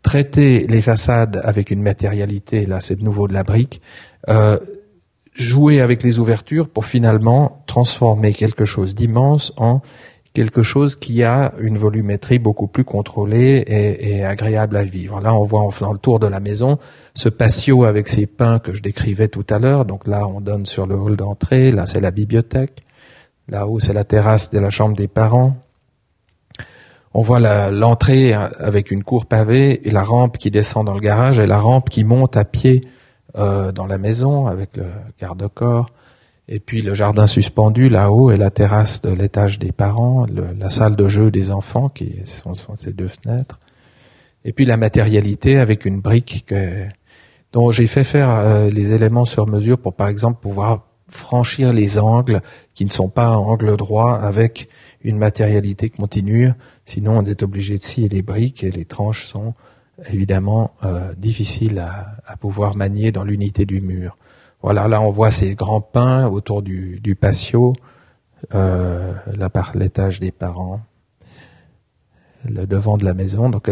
traiter les façades avec une matérialité, là c'est de nouveau de la brique, jouer avec les ouvertures pour finalement transformer quelque chose d'immense en quelque chose qui a une volumétrie beaucoup plus contrôlée et agréable à vivre. Là, on voit en faisant le tour de la maison ce patio avec ces pins que je décrivais tout à l'heure. Donc là, on donne sur le hall d'entrée. Là, c'est la bibliothèque. Là-haut, c'est la terrasse de la chambre des parents. On voit l'entrée avec une cour pavée et la rampe qui descend dans le garage et la rampe qui monte à pied dans la maison avec le garde-corps. Et puis le jardin suspendu là-haut et la terrasse de l'étage des parents, la salle de jeu des enfants qui sont ces deux fenêtres. Et puis la matérialité avec une brique dont j'ai fait faire les éléments sur mesure pour par exemple pouvoir franchir les angles qui ne sont pas à angle droit avec une matérialité continue. Sinon on est obligé de scier les briques et les tranches sont évidemment difficiles à pouvoir manier dans l'unité du mur. Voilà, là on voit ces grands pins autour du patio, l'étage des parents, le devant de la maison. Donc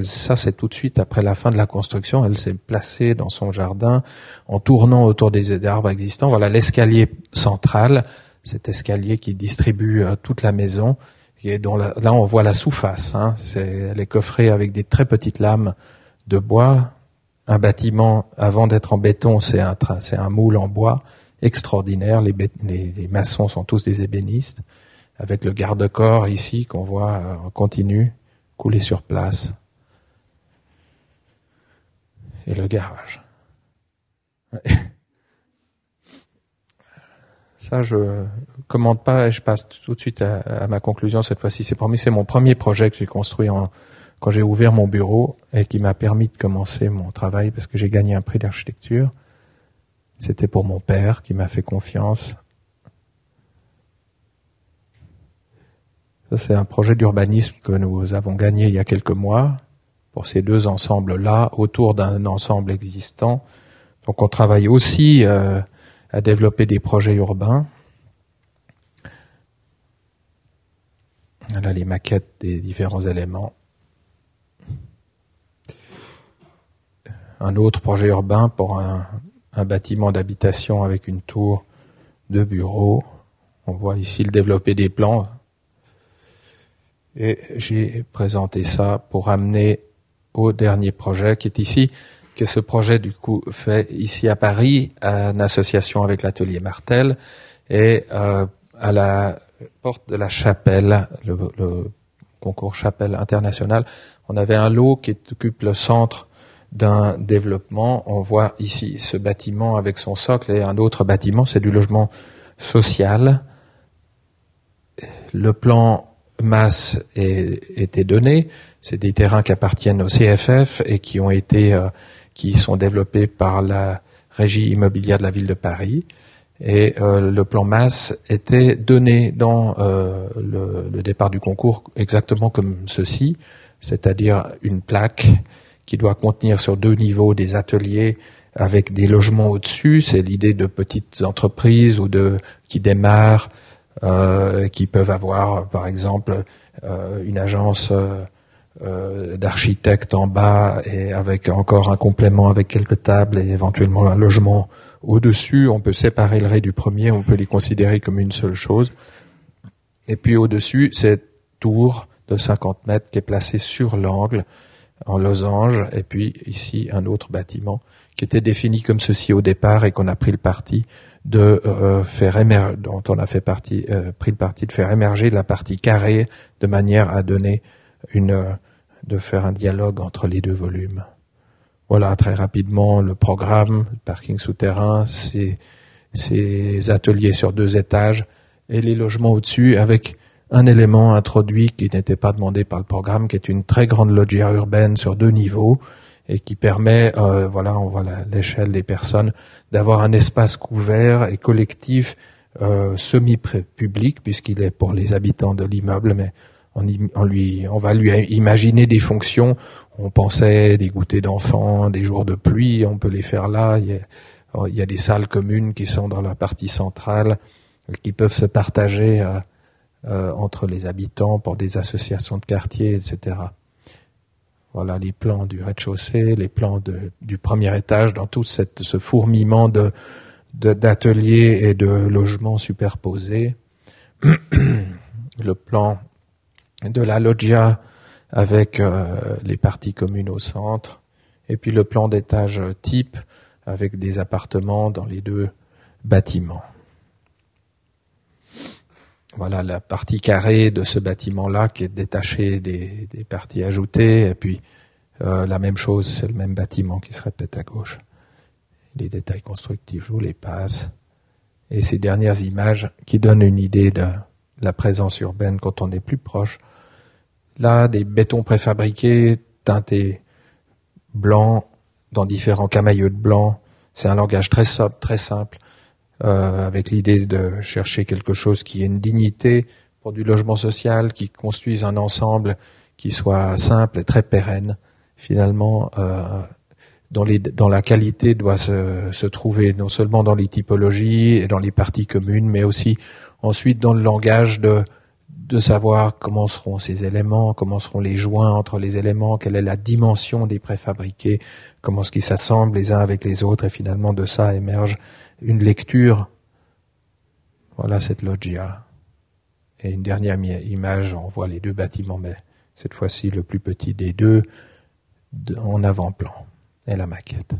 ça c'est tout de suite après la fin de la construction. Elle s'est placée dans son jardin en tournant autour des arbres existants. Voilà l'escalier central, cet escalier qui distribue toute la maison. Et dont là on voit la sous-face. Elle est coffrée avec des très petites lames de bois. Un bâtiment, avant d'être en béton, c'est un moule en bois extraordinaire. Les maçons sont tous des ébénistes, avec le garde-corps ici qu'on voit en continu couler sur place. Et le garage. Ça, je commente pas et je passe tout de suite à ma conclusion cette fois-ci. C'est mon premier projet que j'ai construit quand j'ai ouvert mon bureau et qui m'a permis de commencer mon travail parce que j'ai gagné un prix d'architecture. C'était pour mon père qui m'a fait confiance. Ça, c'est un projet d'urbanisme que nous avons gagné il y a quelques mois pour ces deux ensembles-là, autour d'un ensemble existant. Donc on travaille aussi à développer des projets urbains. Voilà les maquettes des différents éléments. Un autre projet urbain pour un bâtiment d'habitation avec une tour de bureaux. On voit ici le développé des plans. Et j'ai présenté ça pour amener au dernier projet qui est ici, que ce projet du coup fait ici à Paris, en association avec l'atelier Martel, et à la porte de la Chapelle, le concours Chapelle international, on avait un lot qui occupe le centre d'un développement. On voit ici ce bâtiment avec son socle et un autre bâtiment, c'est du logement social. Le plan masse était donné, c'est des terrains qui appartiennent au CFF et qui sont développés par la régie immobilière de la ville de Paris. Et le plan masse était donné dans le départ du concours exactement comme ceci, c'est-à-dire une plaque qui doit contenir sur 2 niveaux des ateliers avec des logements au-dessus. C'est l'idée de petites entreprises ou qui démarrent, qui peuvent avoir, par exemple, une agence d'architectes en bas et avec encore un complément avec quelques tables et éventuellement un logement au-dessus. On peut séparer le rez du premier, on peut les considérer comme une seule chose. Et puis au-dessus, cette tour de 50 mètres qui est placée sur l'angle en losange, et puis ici un autre bâtiment qui était défini comme ceci au départ et qu'on a pris le parti de faire émerger, dont on a pris le parti de faire émerger la partie carrée de manière à donner de faire un dialogue entre les deux volumes. Voilà très rapidement le programme, le parking souterrain, ces ateliers sur 2 étages et les logements au-dessus avec un élément introduit qui n'était pas demandé par le programme, qui est une très grande loggia urbaine sur 2 niveaux et qui permet, on voit l'échelle des personnes, d'avoir un espace couvert et collectif semi-public puisqu'il est pour les habitants de l'immeuble, mais on va lui imaginer des fonctions. On pensait des goûters d'enfants, des jours de pluie, on peut les faire là. Il y a des salles communes qui sont dans la partie centrale, qui peuvent se partager entre les habitants pour des associations de quartier, etc. Voilà les plans du rez-de-chaussée, les plans du premier étage dans tout ce fourmillement d'ateliers et de logements superposés. le plan de la loggia avec les parties communes au centre, et puis le plan d'étage type avec des appartements dans les deux bâtiments. Voilà la partie carrée de ce bâtiment-là qui est détachée des parties ajoutées, et puis la même chose, c'est le même bâtiment qui se répète à gauche. Les détails constructifs, je vous les passe. Et ces dernières images qui donnent une idée de la présence urbaine quand on est plus proche. Là, des bétons préfabriqués, teintés blancs, dans différents camailleux de blanc. C'est un langage très sobre, très simple, avec l'idée de chercher quelque chose qui ait une dignité pour du logement social, qui construise un ensemble qui soit simple et très pérenne. Finalement, dans la qualité doit se trouver non seulement dans les typologies et dans les parties communes, mais aussi ensuite dans le langage de savoir comment seront ces éléments, comment seront les joints entre les éléments, quelle est la dimension des préfabriqués, comment est-ce qu'ils s'assemblent les uns avec les autres, et finalement de ça émerge une lecture. Voilà cette loggia. Et une dernière image, on voit les deux bâtiments, mais cette fois-ci le plus petit des deux en avant-plan, et la maquette.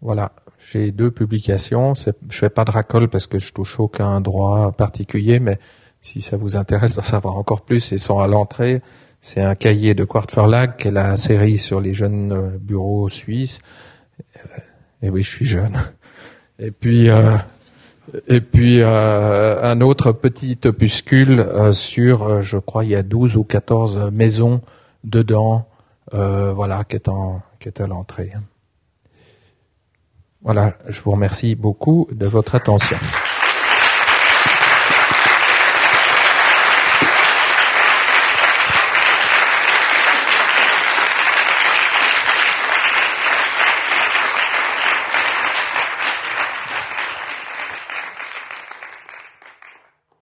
Voilà, j'ai 2 publications. Je fais pas de racole parce que je touche aucun droit particulier, mais si ça vous intéresse d'en savoir encore plus, ils sont à l'entrée. C'est un cahier de Quart Verlag, qui est la série sur les jeunes bureaux suisses. Et oui, je suis jeune. Et puis un autre petit opuscule sur, je crois, il y a 12 ou 14 maisons dedans, voilà, qui est à l'entrée. Voilà, je vous remercie beaucoup de votre attention.